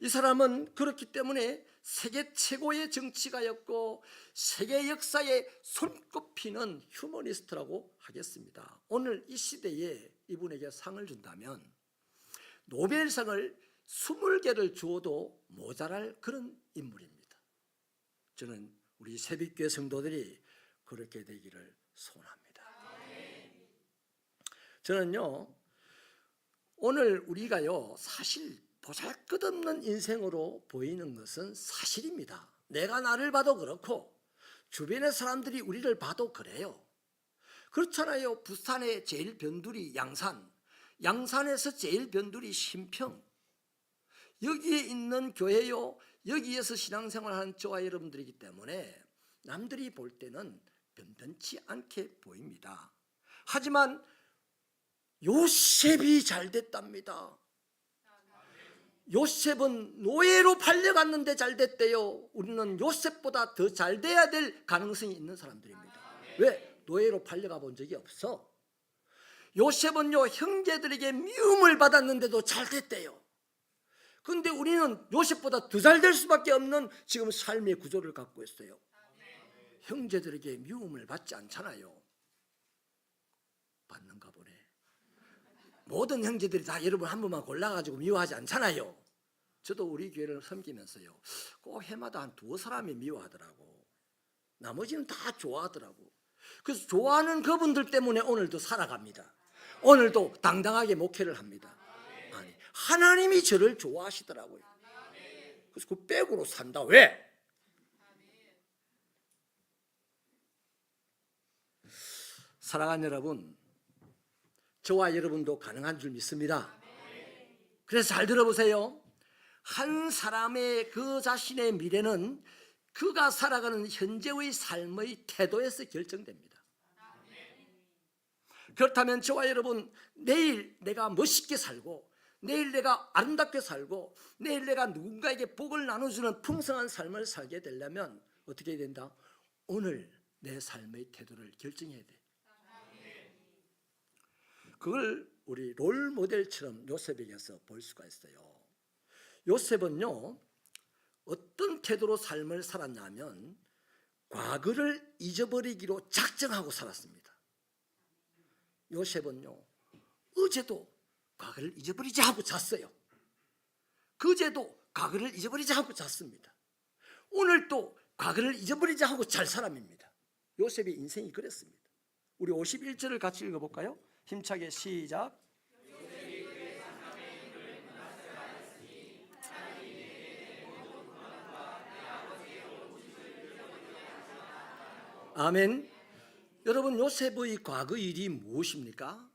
이 사람은 그렇기 때문에 세계 최고의 정치가였고 세계 역사에 손꼽히는 휴머니스트라고 하겠습니다. 오늘 이 시대에 이분에게 상을 준다면 노벨상을 20개를 주어도 모자랄 그런 인물입니다. 저는 우리 새벽교회 성도들이 그렇게 되기를 소원합니다. 저는요, 오늘 우리가요 사실 보잘것없는 인생으로 보이는 것은 사실입니다. 내가 나를 봐도 그렇고 주변의 사람들이 우리를 봐도 그래요. 그렇잖아요. 부산의 제일 변두리 양산, 양산에서 제일 변두리 신평, 여기에 있는 교회요, 여기에서 신앙생활하는 저와 여러분들이기 때문에 남들이 볼 때는 변변치 않게 보입니다. 하지만 요셉이 잘 됐답니다. 요셉은 노예로 팔려갔는데 잘 됐대요. 우리는 요셉보다 더 잘 돼야 될 가능성이 있는 사람들입니다. 왜? 노예로 팔려가 본 적이 없어. 요셉은요 형제들에게 미움을 받았는데도 잘 됐대요. 그런데 우리는 요셉보다 더 잘 될 수밖에 없는 지금 삶의 구조를 갖고 있어요. 형제들에게 미움을 받지 않잖아요. 받는가 보네. 모든 형제들이 다 여러분 한 분만 골라가지고 미워하지 않잖아요. 저도 우리 교회를 섬기면서요 꼭 해마다 한 2사람이 미워하더라고. 나머지는 다 좋아하더라고. 그래서 좋아하는 그분들 때문에 오늘도 살아갑니다. 오늘도 당당하게 목회를 합니다. 아니, 하나님이 저를 좋아하시더라고요. 그래서 그 백으로 산다. 왜? 사랑하는 여러분, 저와 여러분도 가능한 줄 믿습니다. 그래서 잘 들어보세요. 한 사람의 그 자신의 미래는 그가 살아가는 현재의 삶의 태도에서 결정됩니다. 그렇다면 저와 여러분, 내일 내가 멋있게 살고 내일 내가 아름답게 살고 내일 내가 누군가에게 복을 나눠주는 풍성한 삶을 살게 되려면 어떻게 해야 된다? 오늘 내 삶의 태도를 결정해야 돼. 그걸 우리 롤 모델처럼 요셉에게서 볼 수가 있어요. 요셉은요 어떤 태도로 삶을 살았냐면 과거를 잊어버리기로 작정하고 살았습니다. 요셉은요 어제도 과거를 잊어버리자 하고 잤어요. 그제도 과거를 잊어버리자 하고 잤습니다. 오늘도 과거를 잊어버리자 하고 잘 사람입니다. 요셉의 인생이 그랬습니다. 우리 51절을 같이 읽어볼까요? 힘차게 시작. 아멘. 여러분, 요셉의 과거 일이 무엇입니까?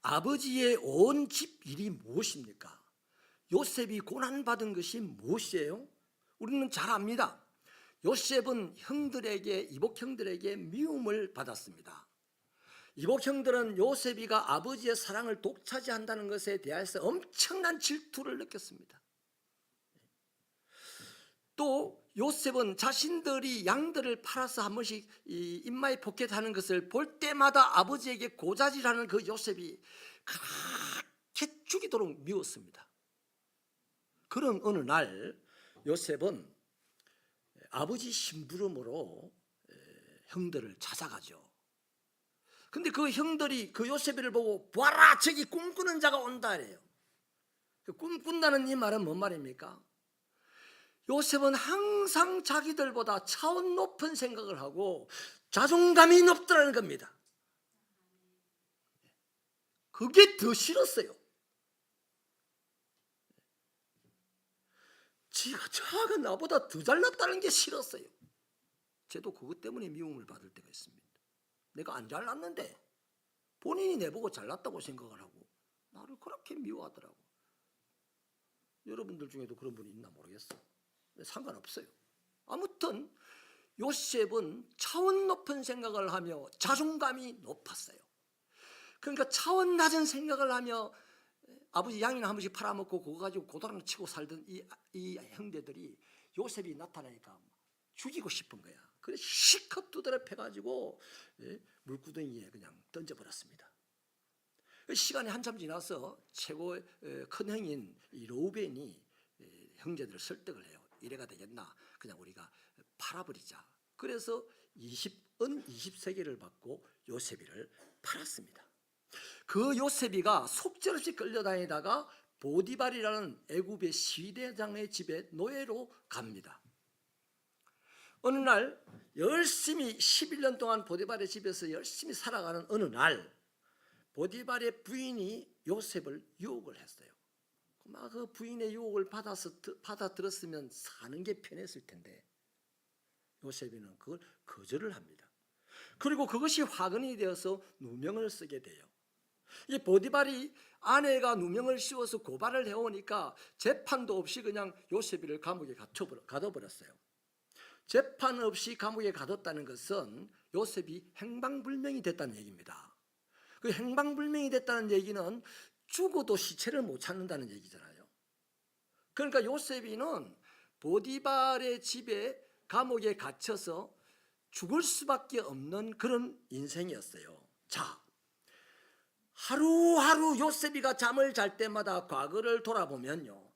아버지의 온 집 일이 무엇입니까? 요셉이 고난받은 것이 무엇이에요? 우리는 잘 압니다. 요셉은 이복 형들에게 미움을 받았습니다. 이복 형들은 요셉이가 아버지의 사랑을 독차지한다는 것에 대해서 엄청난 질투를 느꼈습니다. 또 요셉은 자신들이 양들을 팔아서 한 번씩 입마에 포켓하는 것을 볼 때마다 아버지에게 고자질하는 그 요셉이 그렇게 죽이도록 미웠습니다. 그런 어느 날 요셉은 아버지 심부름으로 형들을 찾아가죠. 근데 그 형들이 그 요셉이를 보고 보아라, 저기 꿈꾸는 자가 온다 이래요. 꿈꾼다는 이 말은 뭔 말입니까? 요셉은 항상 자기들보다 차원 높은 생각을 하고 자존감이 높더라는 겁니다. 그게 더 싫었어요. 저가 나보다 더 잘났다는 게 싫었어요. 저도 그것 때문에 미움을 받을 때가 있습니다. 내가 안 잘났는데 본인이 내보고 잘났다고 생각을 하고 나를 그렇게 미워하더라고. 여러분들 중에도 그런 분이 있나 모르겠어. 상관없어요. 아무튼 요셉은 차원 높은 생각을 하며 자존감이 높았어요. 그러니까 차원 낮은 생각을 하며 아버지 양이나 한 번씩 팔아먹고 그거 가지고 고도랑 치고 살던 이 형제들이 요셉이 나타나니까 죽이고 싶은 거야. 그래서 실컷 두드려 패가지고 물구덩이에 그냥 던져버렸습니다. 시간이 한참 지나서 최고의 큰 형인 로벤이 형제들을 설득을 해요. 이래가 되겠나? 그냥 우리가 팔아버리자. 그래서 20세겔을 받고 요셉이를 팔았습니다. 그 요셉이가 속절없이 끌려다니다가 보디발이라는 애굽의 시대장의 집에 노예로 갑니다. 어느 날 열심히 11년 동안 보디발의 집에서 열심히 살아가는 어느 날 보디발의 부인이 요셉을 유혹을 했어요. 막 그 부인의 유혹을 받아들었으면 사는 게 편했을 텐데 요셉이는 그걸 거절을 합니다. 그리고 그것이 화근이 되어서 누명을 쓰게 돼요. 이 보디발이 아내가 누명을 씌워서 고발을 해오니까 재판도 없이 그냥 요셉이를 감옥에 가둬버렸어요. 재판 없이 감옥에 가뒀다는 것은 요셉이 행방불명이 됐다는 얘기입니다. 그 행방불명이 됐다는 얘기는 죽어도 시체를 못 찾는다는 얘기잖아요. 그러니까 요셉이는 보디발의 집에 감옥에 갇혀서 죽을 수밖에 없는 그런 인생이었어요. 자, 하루하루 요셉이가 잠을 잘 때마다 과거를 돌아보면요,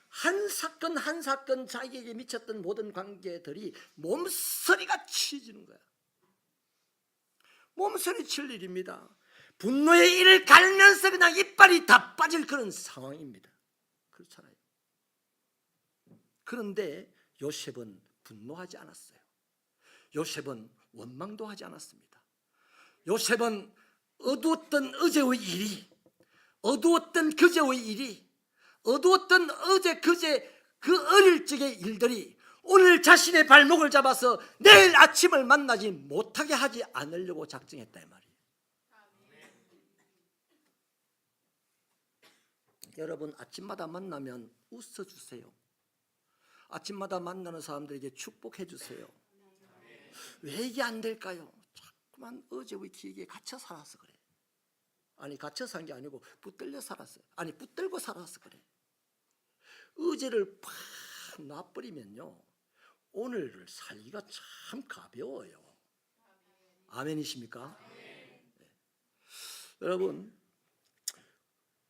한 사건 한 사건 자기에게 미쳤던 모든 관계들이 몸서리가 치지는 거야. 몸서리 칠 일입니다. 분노의 이를 갈면서 그냥 이빨이 다 빠질 그런 상황입니다. 그렇잖아요. 그런데 요셉은 분노하지 않았어요. 요셉은 원망도 하지 않았습니다. 요셉은 어두웠던 어제의 일이, 어두웠던 그제의 일이, 어두웠던 어제 그제 그 어릴 적의 일들이 오늘 자신의 발목을 잡아서 내일 아침을 만나지 못하게 하지 않으려고 작정했다 이 말이에요. 여러분, 아침마다 만나면 웃어주세요. 아침마다 만나는 사람들에게 축복해 주세요. 왜 이게 안 될까요? 자꾸만 어제의 기억에 갇혀 살아서 그래. 아니, 갇혀 산 게 아니고 붙들려 살았어요. 아니, 붙들고 살아서 그래. 어제를 팍 놔버리면요, 오늘을 살기가 참 가벼워요. 아멘이십니까? 네. 여러분,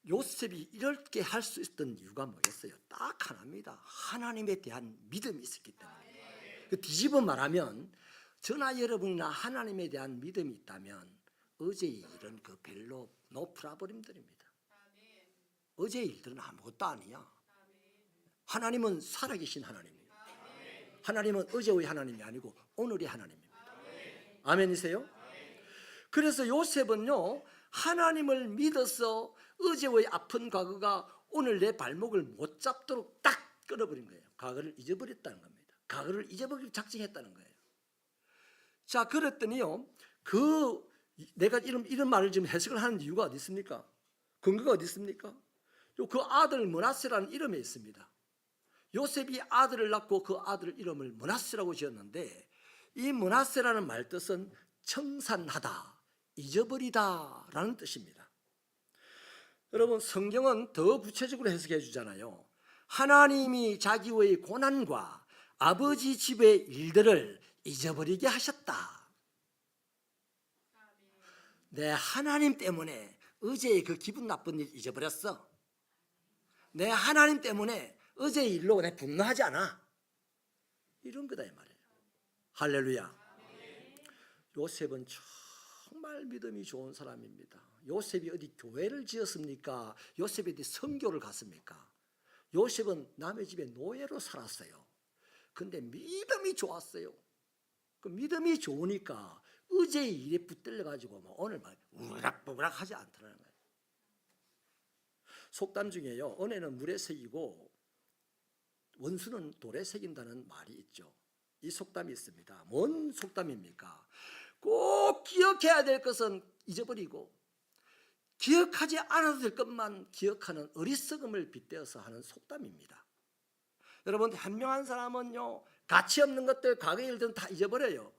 요셉이 이렇게 할 수 있었던 이유가 뭐겠어요? 딱 하나입니다. 하나님에 대한 믿음이 있었기 때문에. 뒤집어 말하면 저나 여러분이나 하나님에 대한 믿음이 있다면 어제의 일은 그 별로 no problem들입니다. 어제의 일들은 아무것도 아니야. 하나님은 살아계신 하나님이에요. 하나님은 어제의 하나님이 아니고 오늘의 하나님입니다. 아멘이세요? 그래서 요셉은요, 하나님을 믿어서 어제의 아픈 과거가 오늘 내 발목을 못 잡도록 딱 끊어버린 거예요. 과거를 잊어버렸다는 겁니다. 과거를 잊어버리기 작정했다는 거예요. 자, 그랬더니요. 내가 이런 말을 지금 해석을 하는 이유가 어디 있습니까? 근거가 어디 있습니까? 그 아들 므낫세라는 이름에 있습니다. 요셉이 아들을 낳고 그 아들 이름을 므낫세라고 지었는데, 이 므낫세라는 말 뜻은 청산하다, 잊어버리다라는 뜻입니다. 여러분, 성경은 더 구체적으로 해석해 주잖아요. 하나님이 자기의 고난과 아버지 집의 일들을 잊어버리게 하셨다. 내 하나님 때문에 어제의 그 기분 나쁜 일 잊어버렸어. 내 하나님 때문에 어제의 일로 내 분노하지 않아. 이런 거다 이 말이에요. 할렐루야. 요셉은 정말 믿음이 좋은 사람입니다. 요셉이 어디 교회를 지었습니까? 요셉이 어디 선교를 갔습니까? 요셉은 남의 집에 노예로 살았어요. 근데 믿음이 좋았어요. 그 믿음이 좋으니까 어제의 일에 붙들려 가지고 오늘 막 우락부락 하지 않더라는 거예요. 속담 중에요, 은혜는 물에 새기고 원수는 돌에 새긴다는 말이 있죠. 이 속담이 있습니다. 뭔 속담입니까? 꼭 기억해야 될 것은 잊어버리고 기억하지 않아도 될 것만 기억하는 어리석음을 빗대어서 하는 속담입니다. 여러분, 현명한 사람은요, 가치 없는 것들, 과거의 일들은 다 잊어버려요.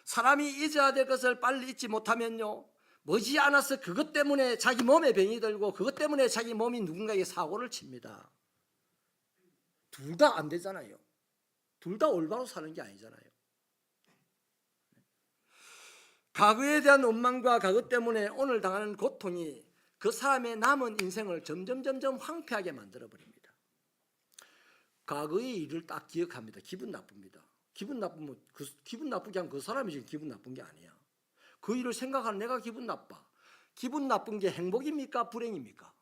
사람이 잊어야 될 것을 빨리 잊지 못하면요, 머지않아서 그것 때문에 자기 몸에 병이 들고 그것 때문에 자기 몸이 누군가에게 사고를 칩니다. 둘 다 안 되잖아요. 둘 다 올바로 사는 게 아니잖아요. 과거에 대한 원망과 과거 때문에 오늘 당하는 고통이 그 사람의 남은 인생을 점점 황폐하게 만들어버립니다. 과거의 일을 딱 기억합니다. 기분 나쁩니다. 기분 나쁘면 기분 나쁘게 한 그 사람이 지금 기분 나쁜 게 아니야. 그 일을 생각하는 내가 기분 나빠. 기분 나쁜 게 행복입니까? 불행입니까?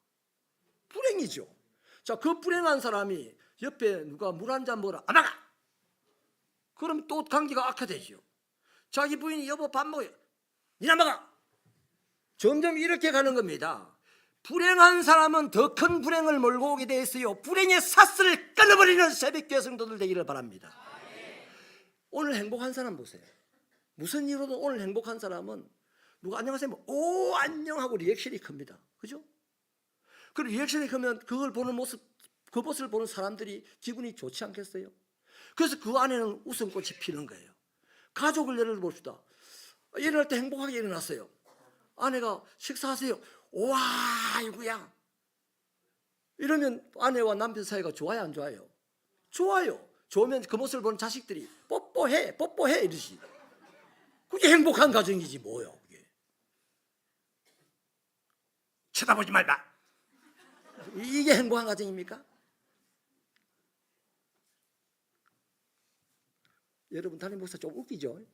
불행이죠. 자, 그 불행한 사람이 옆에 누가 물 한 잔 먹으라, 안 나가! 그럼 또 관계가 악화되죠. 자기 부인이 여보 밥 먹어요. 니나 먹어. 점점 이렇게 가는 겁니다. 불행한 사람은 더 큰 불행을 몰고 오게 돼 있어요. 불행의 사슬을 끊어버리는 새벽교회 성도들 되기를 바랍니다. 오늘 행복한 사람 보세요. 무슨 이유로도 오늘 행복한 사람은 누가 안녕하세요, 오 안녕 하고 리액션이 큽니다. 그죠? 그 리액션이 크면 그걸 보는 모습, 그 모습을 보는 사람들이 기분이 좋지 않겠어요? 그래서 그 안에는 웃음꽃이 피는 거예요. 가족을 예를 봅시다. 일어날 때 행복하게 일어났어요. 아내가 식사하세요. 와, 아이고야. 이러면 아내와 남편 사이가 좋아요, 안 좋아요? 좋아요. 좋으면 그 모습을 보는 자식들이 뽀뽀해 이러지. 그게 행복한 가정이지 뭐요. 그게. 쳐다보지 말라. 이게 행복한 가정입니까? 여러분, 담임 목사 좀 웃기죠?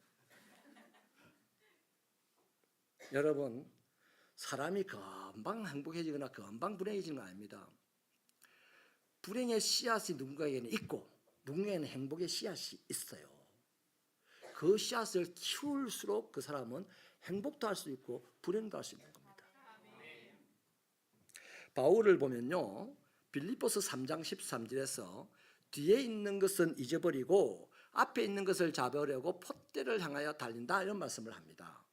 여러분, 사람이 금방 행복해지거나 금방 불행해지는 건 아닙니다. 불행의 씨앗이 누군가에게는 있고 누군가에게는 행복의 씨앗이 있어요. 그 씨앗을 키울수록 그 사람은 행복도 할 수 있고 불행도 할 수 있는 겁니다. 바울을 보면요, 빌립보서 3장 13절에서 뒤에 있는 것은 잊어버리고 앞에 있는 것을 잡으려고 폿대를 향하여 달린다, 이런 말씀을 합니다.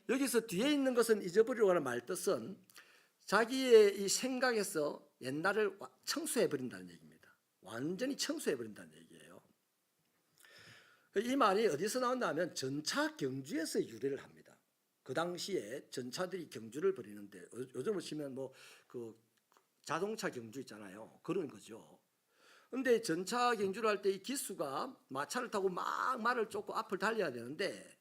여기서 뒤에 있는 것은 잊어버리려고 하는 말 뜻은 자기의 이 생각에서 옛날을 청소해버린다는 얘기입니다. 완전히 청소해버린다는 얘기예요. 이 말이 어디서 나온다 하면 전차 경주에서 유래를 합니다. 그 당시에 전차들이 경주를 벌이는데, 요즘 보시면 그 자동차 경주 있잖아요. 그런 거죠. 근데 전차 경주를 할 때 이 기수가 마차를 타고 막 말을 쫓고 앞을 달려야 되는데,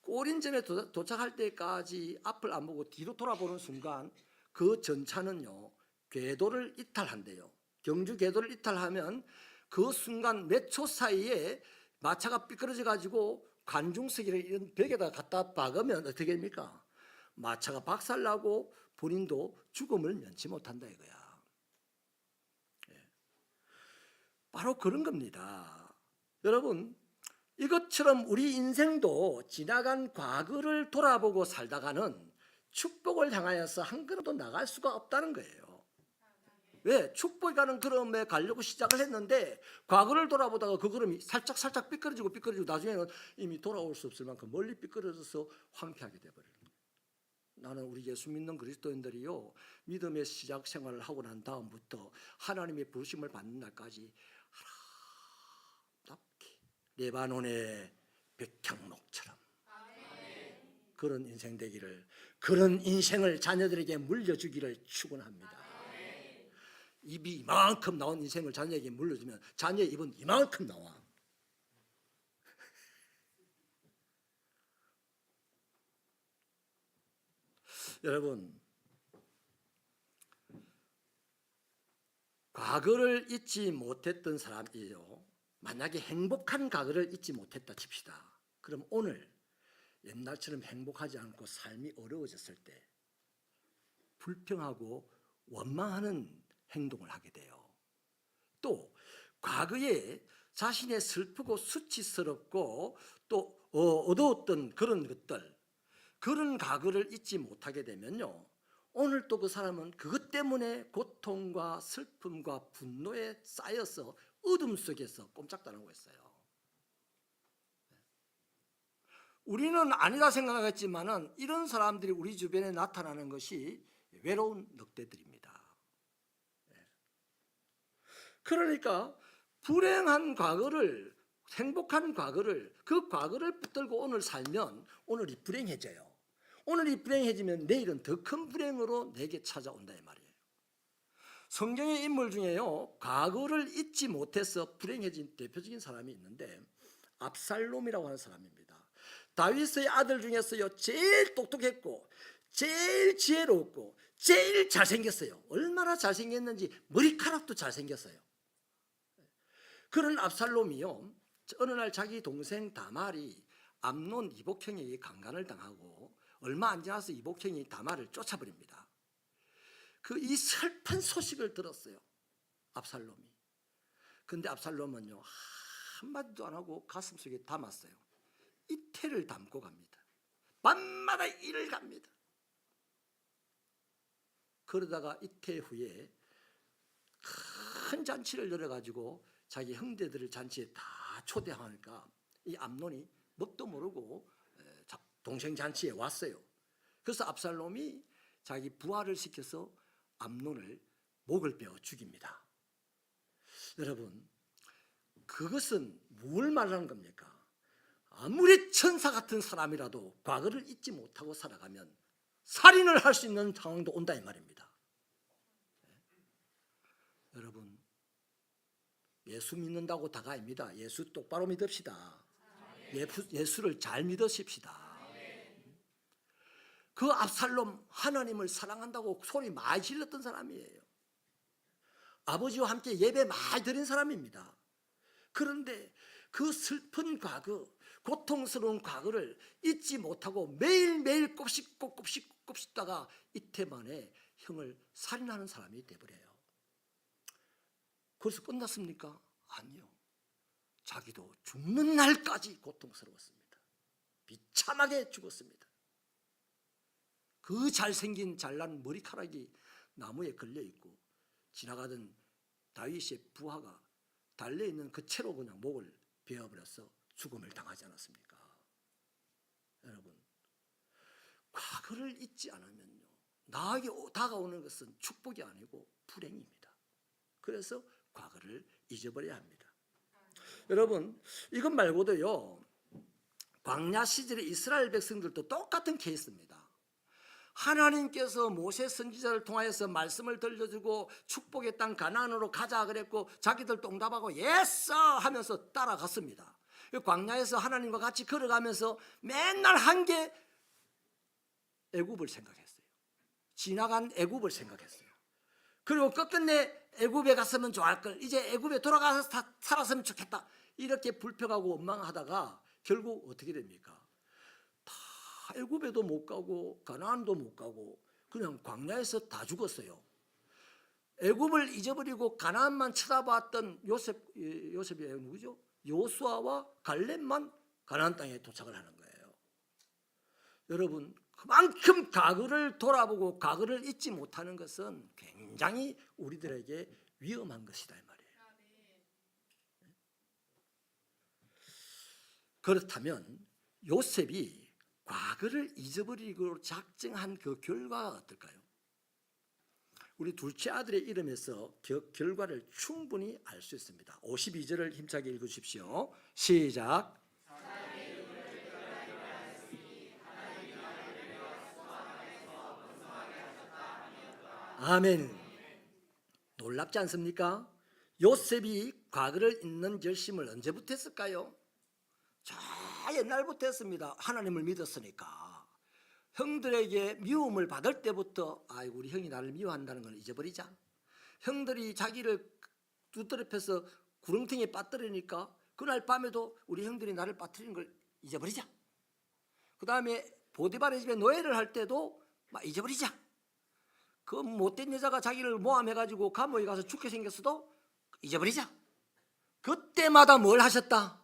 꼬린점에 도착할 때까지 앞을 안 보고 뒤로 돌아보는 순간 그 전차는요, 궤도를 이탈한대요. 경주 궤도를 이탈하면 그 순간 몇 초 사이에 마차가 삐끄러져 가지고 관중석이나 이런 벽에다 갖다 박으면 어떻게 됩니까? 마차가 박살나고 본인도 죽음을 면치 못한다 이거야. 바로 그런 겁니다. 여러분, 이것처럼 우리 인생도 지나간 과거를 돌아보고 살다가는 축복을 향하여서 한 걸음도 나갈 수가 없다는 거예요. 왜? 축복에 가는 걸음에 가려고 시작을 했는데 과거를 돌아보다가 그 걸음이 살짝 삐뚤어지고 나중에는 이미 돌아올 수 없을 만큼 멀리 삐뚤어져서 황폐하게 돼버려요. 나는 우리 예수 믿는 그리스도인들이요, 믿음의 시작 생활을 하고 난 다음부터 하나님의 부르심을 받는 날까지 아름답게 레바논의 백향목처럼 그런 인생 되기를, 그런 인생을 자녀들에게 물려주기를 축원합니다. 입이 이만큼 나온 인생을 자녀에게 물려주면 자녀의 입은 이만큼 나와. 여러분, 과거를 잊지 못했던 사람이요, 만약에 행복한 과거를 잊지 못했다 칩시다. 그럼 오늘 옛날처럼 행복하지 않고 삶이 어려워졌을 때 불평하고 원망하는 행동을 하게 돼요. 또 과거에 자신의 슬프고 수치스럽고 또 어두웠던 그런 것들, 그런 과거를 잊지 못하게 되면요, 오늘 또 그 사람은 그것 때문에 고통과 슬픔과 분노에 쌓여서 어둠 속에서 꼼짝도 했어요. 우리는 아니다 생각하겠지만은 이런 사람들이 우리 주변에 나타나는 것이 외로운 늑대들입니다. 그러니까 불행한 과거를, 행복한 과거를, 그 과거를 붙들고 오늘 살면 오늘이 불행해져요. 오늘이 불행해지면 내일은 더 큰 불행으로 내게 찾아온다 이 말이에요. 성경의 인물 중에요, 과거를 잊지 못해서 불행해진 대표적인 사람이 있는데 압살롬이라고 하는 사람입니다. 다윗의 아들 중에서요 제일 똑똑했고 제일 지혜로웠고 제일 잘생겼어요. 얼마나 잘생겼는지 머리카락도 잘생겼어요. 그런 압살롬이요, 어느 날 자기 동생 다말이 암논 이복형에게 강간을 당하고 얼마 안 지나서 이복형이 다말을 쫓아버립니다. 그 이 슬픈 소식을 들었어요, 압살롬이. 근데 압살롬은요 한마디도 안 하고 가슴속에 담았어요. 이태를 담고 갑니다. 밤마다 일을 갑니다. 그러다가 이태 후에 큰 잔치를 열어가지고 자기 형제들을 잔치에 다 초대하니까 이 암논이 뭣도 모르고 동생 잔치에 왔어요. 그래서 압살롬이 자기 부하를 시켜서 암논을 목을 베어 죽입니다. 여러분, 그것은 뭘 말하는 겁니까? 아무리 천사 같은 사람이라도 과거를 잊지 못하고 살아가면 살인을 할 수 있는 상황도 온다 이 말입니다. 여러분, 예수 믿는다고 다가 아닙니다. 예수 똑바로 믿읍시다. 예수를 잘 믿으십시다. 그 압살롬 하나님을 사랑한다고 소리 많이 질렀던 사람이에요. 아버지와 함께 예배 많이 드린 사람입니다. 그런데 그 슬픈 과거, 고통스러운 과거를 잊지 못하고 매일매일 꼽씹다가 이태 만에 형을 살인하는 사람이 되버려요. 그래서 끝났습니까? 아니요. 자기도 죽는 날까지 고통스러웠습니다. 비참하게 죽었습니다. 그 잘생긴 잘난 머리카락이 나무에 걸려있고 지나가던 다윗의 부하가 달려있는 그 채로 그냥 목을 베어버려서 죽음을 당하지 않았습니까? 여러분, 과거를 잊지 않으면요, 나에게 다가오는 것은 축복이 아니고 불행입니다. 그래서 과거를 잊어버려야 합니다. 여러분, 이것 말고도요, 광야 시절의 이스라엘 백성들도 똑같은 케이스입니다. 하나님께서 모세 선지자를 통하여서 말씀을 들려주고 축복의 땅 가나안으로 가자 그랬고 자기들 똥답하고 예스 하면서 따라갔습니다. 광야에서 하나님과 같이 걸어가면서 맨날 한 게 애굽을 생각했어요. 지나간 애굽을 생각했어요. 그리고 끝끝내 애굽에 갔으면 좋을 걸, 이제 애굽에 돌아가서 살았으면 좋겠다, 이렇게 불평하고 원망하다가 결국 어떻게 됩니까? 애굽에도 못 가고 가나안도 못 가고 그냥 광야에서 다 죽었어요. 애굽을 잊어버리고 가나안만 쳐다봤던 요셉이 누구죠? 요수아와 갈렙만 가나안 땅에 도착을 하는 거예요. 여러분, 그만큼 과거를 돌아보고 과거를 잊지 못하는 것은 굉장히 우리들에게 위험한 것이다 이 말이에요. 그렇다면 요셉이 과거를 잊어버리기로 작정한 그 결과가 어떨까요? 우리 둘째 아들의 이름에서 그 결과를 충분히 알 수 있습니다. 52절을 힘차게 읽으십시오. 시작. 아멘. 놀랍지 않습니까? 요셉이 과거를 잊는 결심을 언제부터 했을까요? 저 옛날부터 했습니다. 하나님을 믿었으니까. 형들에게 미움을 받을 때부터 아이고 우리 형이 나를 미워한다는 걸 잊어버리자. 형들이 자기를 두드럽혀서 구렁텅이에 빠뜨리니까 그날 밤에도 우리 형들이 나를 빠뜨리는 걸 잊어버리자. 그 다음에 보디발의 집에 노예를 할 때도 막 잊어버리자. 그 못된 여자가 자기를 모함해가지고 감옥에 가서 죽게 생겼어도 잊어버리자. 그때마다 뭘 하셨다?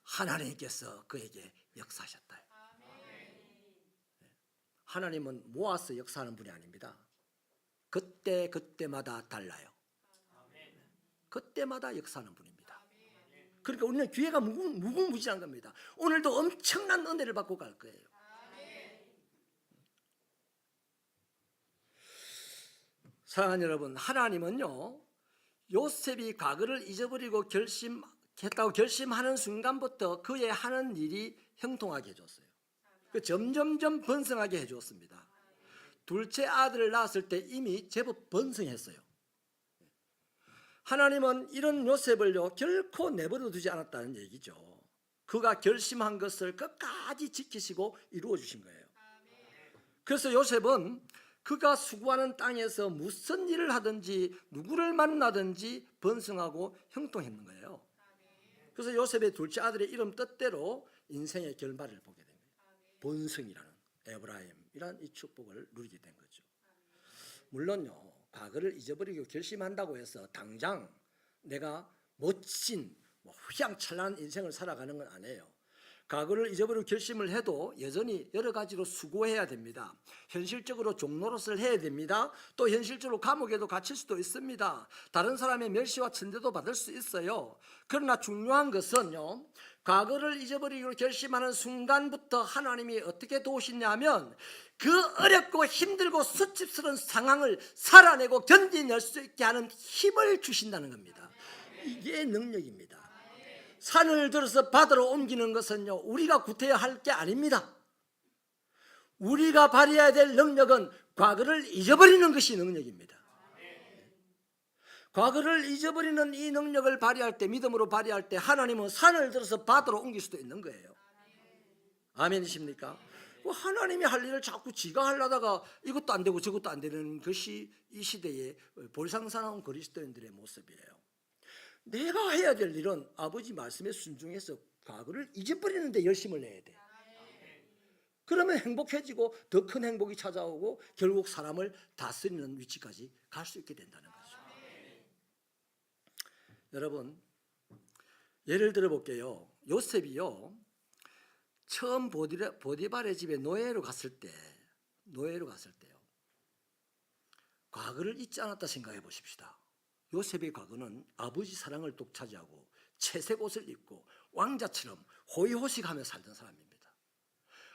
하나님께서 그에게 역사하셨다. 하나님은 모아서 역사하는 분이 아닙니다. 그때마다 달라요. 그때마다 역사하는 분입니다. 그러니까 우리는 기회가 무궁무진한 겁니다. 오늘도 엄청난 은혜를 받고 갈 거예요. 사랑하는 여러분, 하나님은요 요셉이 과거를 잊어버리고 결심했다고 결심하는 순간부터 그의 하는 일이 형통하게 해줬어요. 점점점 번성하게 해줬습니다. 둘째 아들을 낳았을 때 이미 제법 번성했어요. 하나님은 이런 요셉을요 결코 내버려 두지 않았다는 얘기죠. 그가 결심한 것을 끝까지 지키시고 이루어 주신 거예요. 그래서 요셉은 그가 수고하는 땅에서 무슨 일을 하든지 누구를 만나든지 번성하고 형통했는 거예요. 그래서 요셉의 둘째 아들의 이름 뜻대로 인생의 결말을 보게 됩니다. 번성이라는 에브라임이라는 이 축복을 누리게 된 거죠. 물론요 과거를 잊어버리고 결심한다고 해서 당장 내가 멋진 휘황찬란한 인생을 살아가는 건 아니에요. 과거를 잊어버리고 결심을 해도 여전히 여러 가지로 수고해야 됩니다. 현실적으로 종노릇을 해야 됩니다. 또 현실적으로 감옥에도 갇힐 수도 있습니다. 다른 사람의 멸시와 천대도 받을 수 있어요. 그러나 중요한 것은요 과거를 잊어버리기로 결심하는 순간부터 하나님이 어떻게 도우시냐면 그 어렵고 힘들고 수치스러운 상황을 살아내고 견뎌낼 수 있게 하는 힘을 주신다는 겁니다. 이게 능력입니다. 산을 들어서 바다로 옮기는 것은요 우리가 구태여 할 게 아닙니다. 우리가 발휘해야 될 능력은 과거를 잊어버리는 것이 능력입니다. 과거를 잊어버리는 이 능력을 발휘할 때, 믿음으로 발휘할 때 하나님은 산을 들어서 바다로 옮길 수도 있는 거예요. 아멘이십니까? 하나님이 할 일을 자꾸 지가 하려다가 이것도 안 되고 저것도 안 되는 것이 이 시대의 볼상사나운 그리스도인들의 모습이에요. 내가 해야 될 일은 아버지 말씀에 순종해서 과거를 잊어버리는 데 열심을 내야 돼. 그러면 행복해지고 더 큰 행복이 찾아오고 결국 사람을 다스리는 위치까지 갈 수 있게 된다는 거죠. 여러분 예를 들어 볼게요. 요셉이요 처음 보디발의 집에 노예로 갔을 때요 과거를 잊지 않았다 생각해 보십시다. 요셉의 과거는 아버지 사랑을 독차지하고 채색 옷을 입고 왕자처럼 호의호식하며 살던 사람입니다.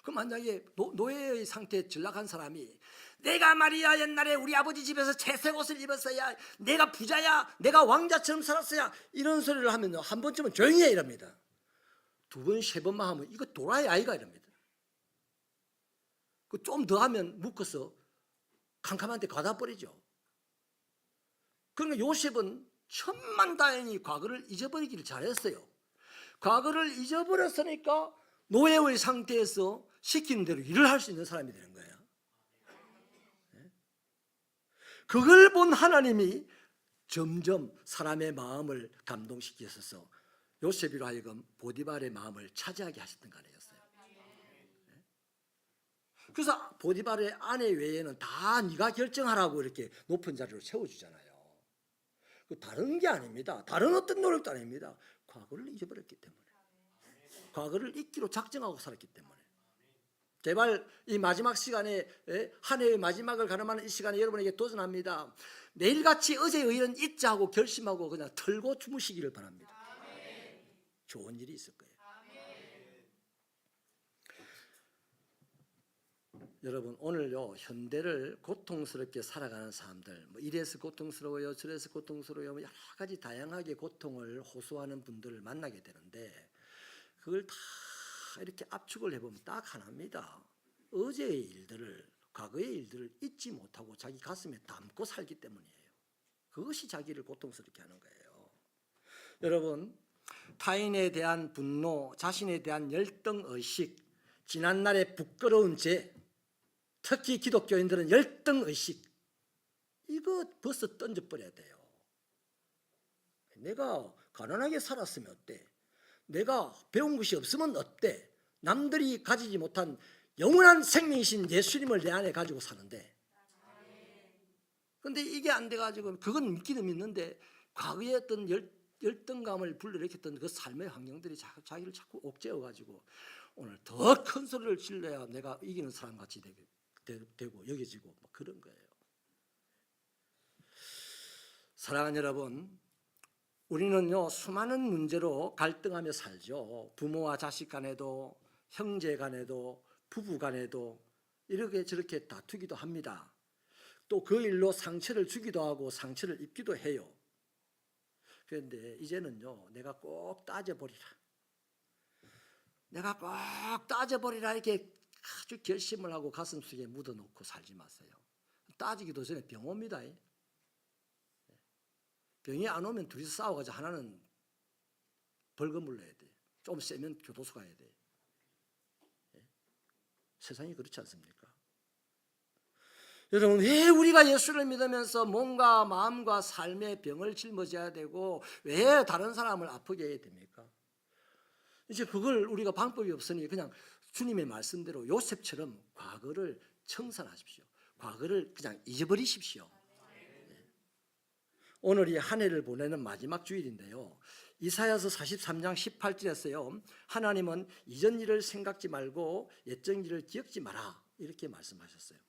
그럼 만약에 노예의 상태에 전락한 사람이 내가 말이야 옛날에 우리 아버지 집에서 채색 옷을 입었어야 내가 부자야 내가 왕자처럼 살았어야 이런 소리를 하면 한 번쯤은 조용히 해 이럽니다. 두 번, 세 번만 하면 이거 도라이 아이가 이럽니다. 좀 더 하면 묶어서 캄캄한데 가다 버리죠. 그러니까 요셉은 천만다행히 과거를 잊어버리기를 잘했어요. 과거를 잊어버렸으니까 노예의 상태에서 시키는 대로 일을 할 수 있는 사람이 되는 거예요. 그걸 본 하나님이 점점 사람의 마음을 감동시키셔서 요셉이로 하여금 보디발의 마음을 차지하게 하셨던 거 아니었어요. 그래서 보디발의 아내 외에는 다 네가 결정하라고 이렇게 높은 자리로 세워주잖아요. 다른 게 아닙니다. 다른 어떤 노력도 아닙니다. 과거를 잊어버렸기 때문에 과거를 잊기로 작정하고 살았기 때문에 제발 이 마지막 시간에 한 해의 마지막을 가늠하는 이 시간에 여러분에게 도전합니다. 매일같이 어제의 일은 잊자 하고 결심하고 그냥 털고 주무시기를 바랍니다. 좋은 일이 있을 거예요. 여러분 오늘요 현대를 고통스럽게 살아가는 사람들 뭐 이래서 고통스러워요 저래서 고통스러워요 뭐 여러 가지 다양하게 고통을 호소하는 분들을 만나게 되는데 그걸 다 이렇게 압축을 해보면 딱 하나입니다. 어제의 일들을 과거의 일들을 잊지 못하고 자기 가슴에 담고 살기 때문이에요. 그것이 자기를 고통스럽게 하는 거예요. 여러분 타인에 대한 분노 자신에 대한 열등의식 지난날의 부끄러운 죄 특히 기독교인들은 열등의식 이거 벌써 던져버려야 돼요. 내가 가난하게 살았으면 어때? 내가 배운 것이 없으면 어때? 남들이 가지지 못한 영원한 생명이신 예수님을 내 안에 가지고 사는데 그런데 이게 안 돼가지고 그건 믿기는 믿는데 과거에 어떤 열등감을 불러일으켰던 그 삶의 환경들이 자기를 자꾸 옥죄어가지고 오늘 더 큰 소리를 질러야 내가 이기는 사람같이 되고 여겨지고 뭐 그런 거예요. 사랑하는 여러분 우리는요 수많은 문제로 갈등하며 살죠. 부모와 자식 간에도 형제 간에도 부부 간에도 이렇게 저렇게 다투기도 합니다. 또 그 일로 상처를 주기도 하고 상처를 입기도 해요. 그런데 이제는요 내가 꼭 따져버리라 내가 꼭 따져버리라 이렇게 아주 결심을 하고 가슴속에 묻어놓고 살지 마세요. 따지기도 전에 병 옵니다. 병이 안 오면 둘이서 싸워가지고 하나는 벌금을 내야 돼. 좀 세면 교도소 가야 돼. 세상이 그렇지 않습니까? 여러분 왜 우리가 예수를 믿으면서 몸과 마음과 삶의 병을 짊어져야 되고 왜 다른 사람을 아프게 해야 됩니까? 이제 그걸 우리가 방법이 없으니 그냥 주님의 말씀대로 요셉처럼 과거를 청산하십시오. 과거를 그냥 잊어버리십시오. 오늘이 한 해를 보내는 마지막 주일인데요. 이사야서 43장 18절에서요. 하나님은 이전 일을 생각지 말고 옛전 일을 기억지 마라 이렇게 말씀하셨어요.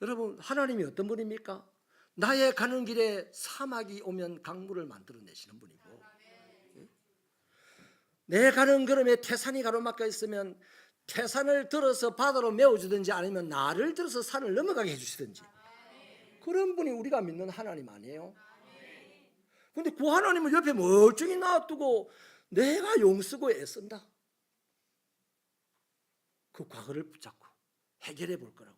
여러분 하나님이 어떤 분입니까? 나의 가는 길에 사막이 오면 강물을 만들어내시는 분이고 내 가는 걸음에 태산이 가로막혀 있으면 태산을 들어서 바다로 메워주든지 아니면 나를 들어서 산을 넘어가게 해주시든지 그런 분이 우리가 믿는 하나님 아니에요? 그런데 그 하나님을 옆에 멀쩡히 놔두고 내가 용쓰고 애쓴다. 그 과거를 붙잡고 해결해 볼 거라고.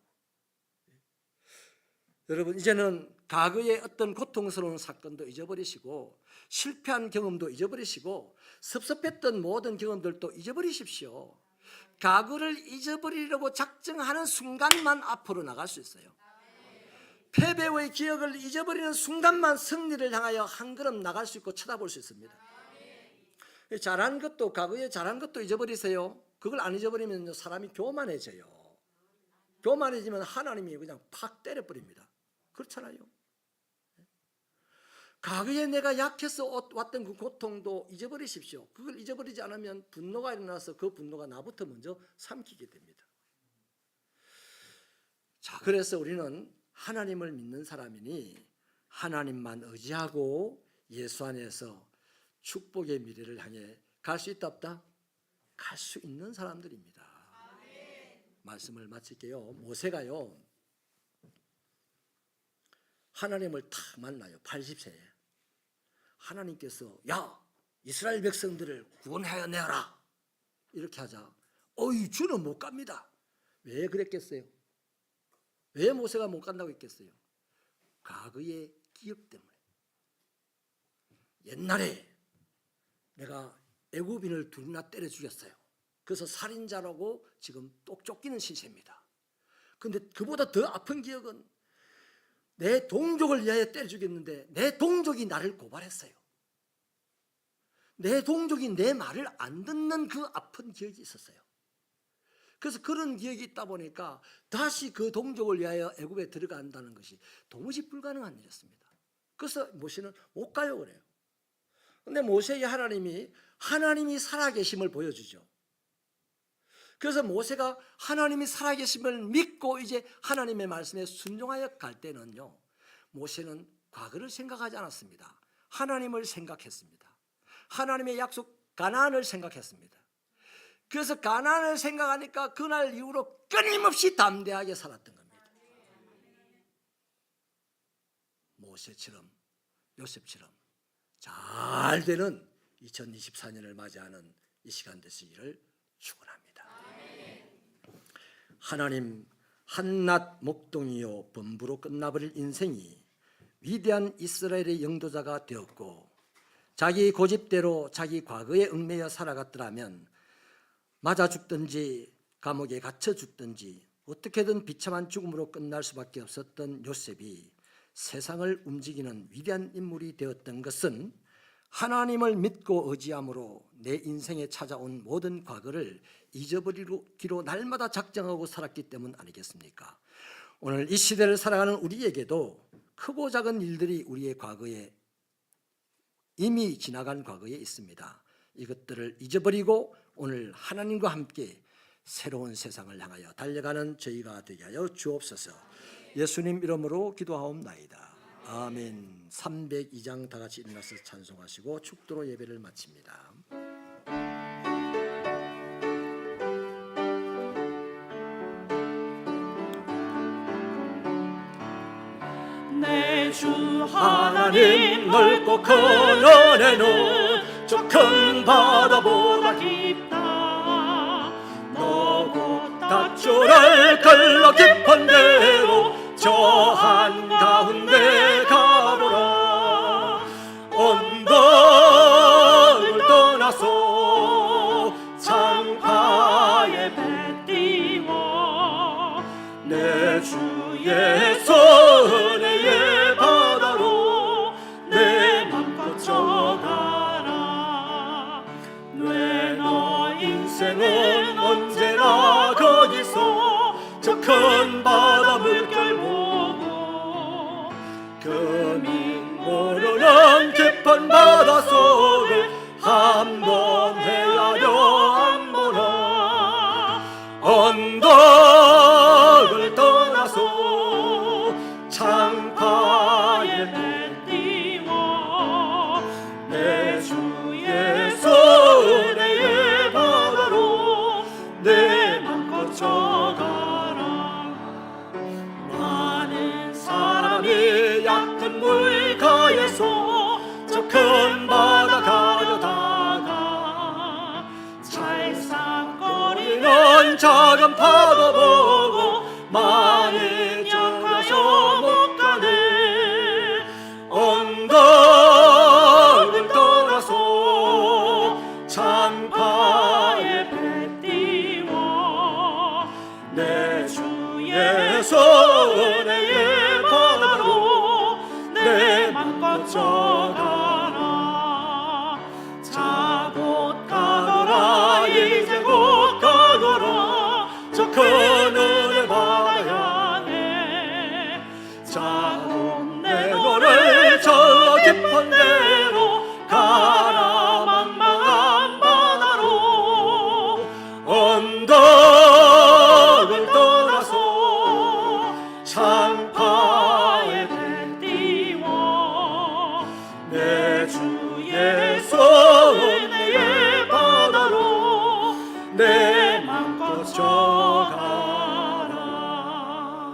여러분 이제는 과거의 어떤 고통스러운 사건도 잊어버리시고 실패한 경험도 잊어버리시고 섭섭했던 모든 경험들도 잊어버리십시오. 과거를 잊어버리려고 작정하는 순간만 앞으로 나갈 수 있어요. 패배의 기억을 잊어버리는 순간만 승리를 향하여 한 걸음 나갈 수 있고 쳐다볼 수 있습니다. 잘한 것도 과거에 잘한 것도 잊어버리세요. 그걸 안 잊어버리면 사람이 교만해져요. 교만해지면 하나님이 그냥 팍 때려버립니다. 그렇잖아요. 과거에 내가 약해서 왔던 그 고통도 잊어버리십시오. 그걸 잊어버리지 않으면 분노가 일어나서 그 분노가 나부터 먼저 삼키게 됩니다. 자, 그래서 우리는 하나님을 믿는 사람이니 하나님만 의지하고 예수 안에서 축복의 미래를 향해 갈 수 있다 없다? 갈 수 있는 사람들입니다. 말씀을 마칠게요. 모세가요 하나님을 탁 만나요. 80세에 하나님께서 야 이스라엘 백성들을 구원하여 내라 이렇게 하자 어이 주는 못 갑니다. 왜 그랬겠어요? 왜 모세가 못 간다고 했겠어요? 과거의 기억 때문에. 옛날에 내가 애굽인을 둘이나 때려 죽였어요. 그래서 살인자라고 지금 똑 쫓기는 신세입니다. 그런데 그보다 더 아픈 기억은 내 동족을 위하여 때려 죽였는데 내 동족이 나를 고발했어요. 내 동족이 내 말을 안 듣는 그 아픈 기억이 있었어요. 그래서 그런 기억이 있다 보니까 다시 그 동족을 위하여 애굽에 들어간다는 것이 도무지 불가능한 일이었습니다. 그래서 모세는 못 가요 그래요. 그런데 모세의 하나님이 살아계심을 보여주죠. 그래서 모세가 하나님이 살아계심을 믿고 이제 하나님의 말씀에 순종하여 갈 때는요, 모세는 과거를 생각하지 않았습니다. 하나님을 생각했습니다. 하나님의 약속 가나안을 생각했습니다. 그래서 가나안을 생각하니까 그날 이후로 끊임없이 담대하게 살았던 겁니다. 모세처럼, 요셉처럼 잘 되는 2024년을 맞이하는 이 시간 되시기를 축원합니다. 하나님, 한낱 목동이요 범부로 끝나버릴 인생이 위대한 이스라엘의 영도자가 되었고 자기 고집대로 자기 과거에 얽매여 살아갔더라면 맞아 죽든지 감옥에 갇혀 죽든지 어떻게든 비참한 죽음으로 끝날 수밖에 없었던 요셉이 세상을 움직이는 위대한 인물이 되었던 것은 하나님을 믿고 의지함으로 내 인생에 찾아온 모든 과거를 잊어버리기로 날마다 작정하고 살았기 때문 아니겠습니까? 오늘 이 시대를 살아가는 우리에게도 크고 작은 일들이 우리의 과거에 이미 지나간 과거에 있습니다. 이것들을 잊어버리고 오늘 하나님과 함께 새로운 세상을 향하여 달려가는 저희가 되게 하여 주옵소서. 예수님 이름으로 기도하옵나이다. 아멘. 302장 다 같이 일어나서 찬송하시고 축도로 예배를 마칩니다. 내 주 하나님 넓고 큰 은혜는 저 큰 바다보다 깊다. 너고 닷줄을 걸러 깊은 데로 저 한가운데 가보라. 언덕을 떠나서 창파에 배 띄워 내 주의 은혜의 바다로 내 맘 거쳐가라. 왜 너 인생은 언제나 거기서 저 큰 바다 물결 보고 금인 모르는 깊은 바다 속을 한번 헤아려 안 보나. 언덕을 떠나서 창파에 배 띄워 내 주의 은혜의 바다로 내 맘 거쳐가라. 많은 사람이 얕은 물가에서 저 큰 바다 가려다가 찰싹거리는 작은 파도 보고 많이 쪄가서 못 가네. 언덕을 떠나서 창파에 배 띄워 내 주의 은혜의 바다로 내 맘 거쳐가라. 자 곧 가거라. 이제 곧 가거라. 저 큰 은혜 바다 향해. 자 곧 내 너를 저 깊은 데로 가라. 망망한 바다로 언덕을 떠나서 창파에 배 띄워 내 주의 은혜의 바다로 내 맘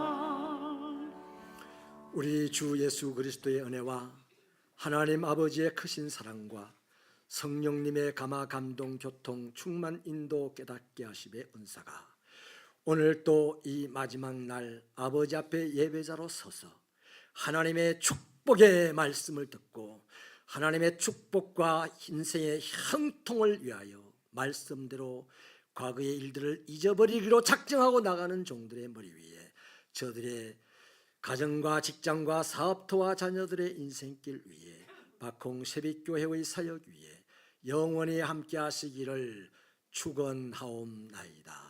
거쳐가라. 우리 주 예수 그리스도의 은혜와 하나님 아버지의 크신 사랑과 성령님의 감화 감동 교통 충만 인도 깨닫게 하심의 은사가 오늘 또 이 마지막 날 아버지 앞에 예배자로 서서 하나님의 축복의 말씀을 듣고 하나님의 축복과 인생의 형통을 위하여 말씀대로 과거의 일들을 잊어버리기로 작정하고 나가는 종들의 머리 위에 저들의 가정과 직장과 사업터와 자녀들의 인생길 위에 박홍 새빛교회의 사역 위에 영원히 함께 하시기를 축원하옵나이다.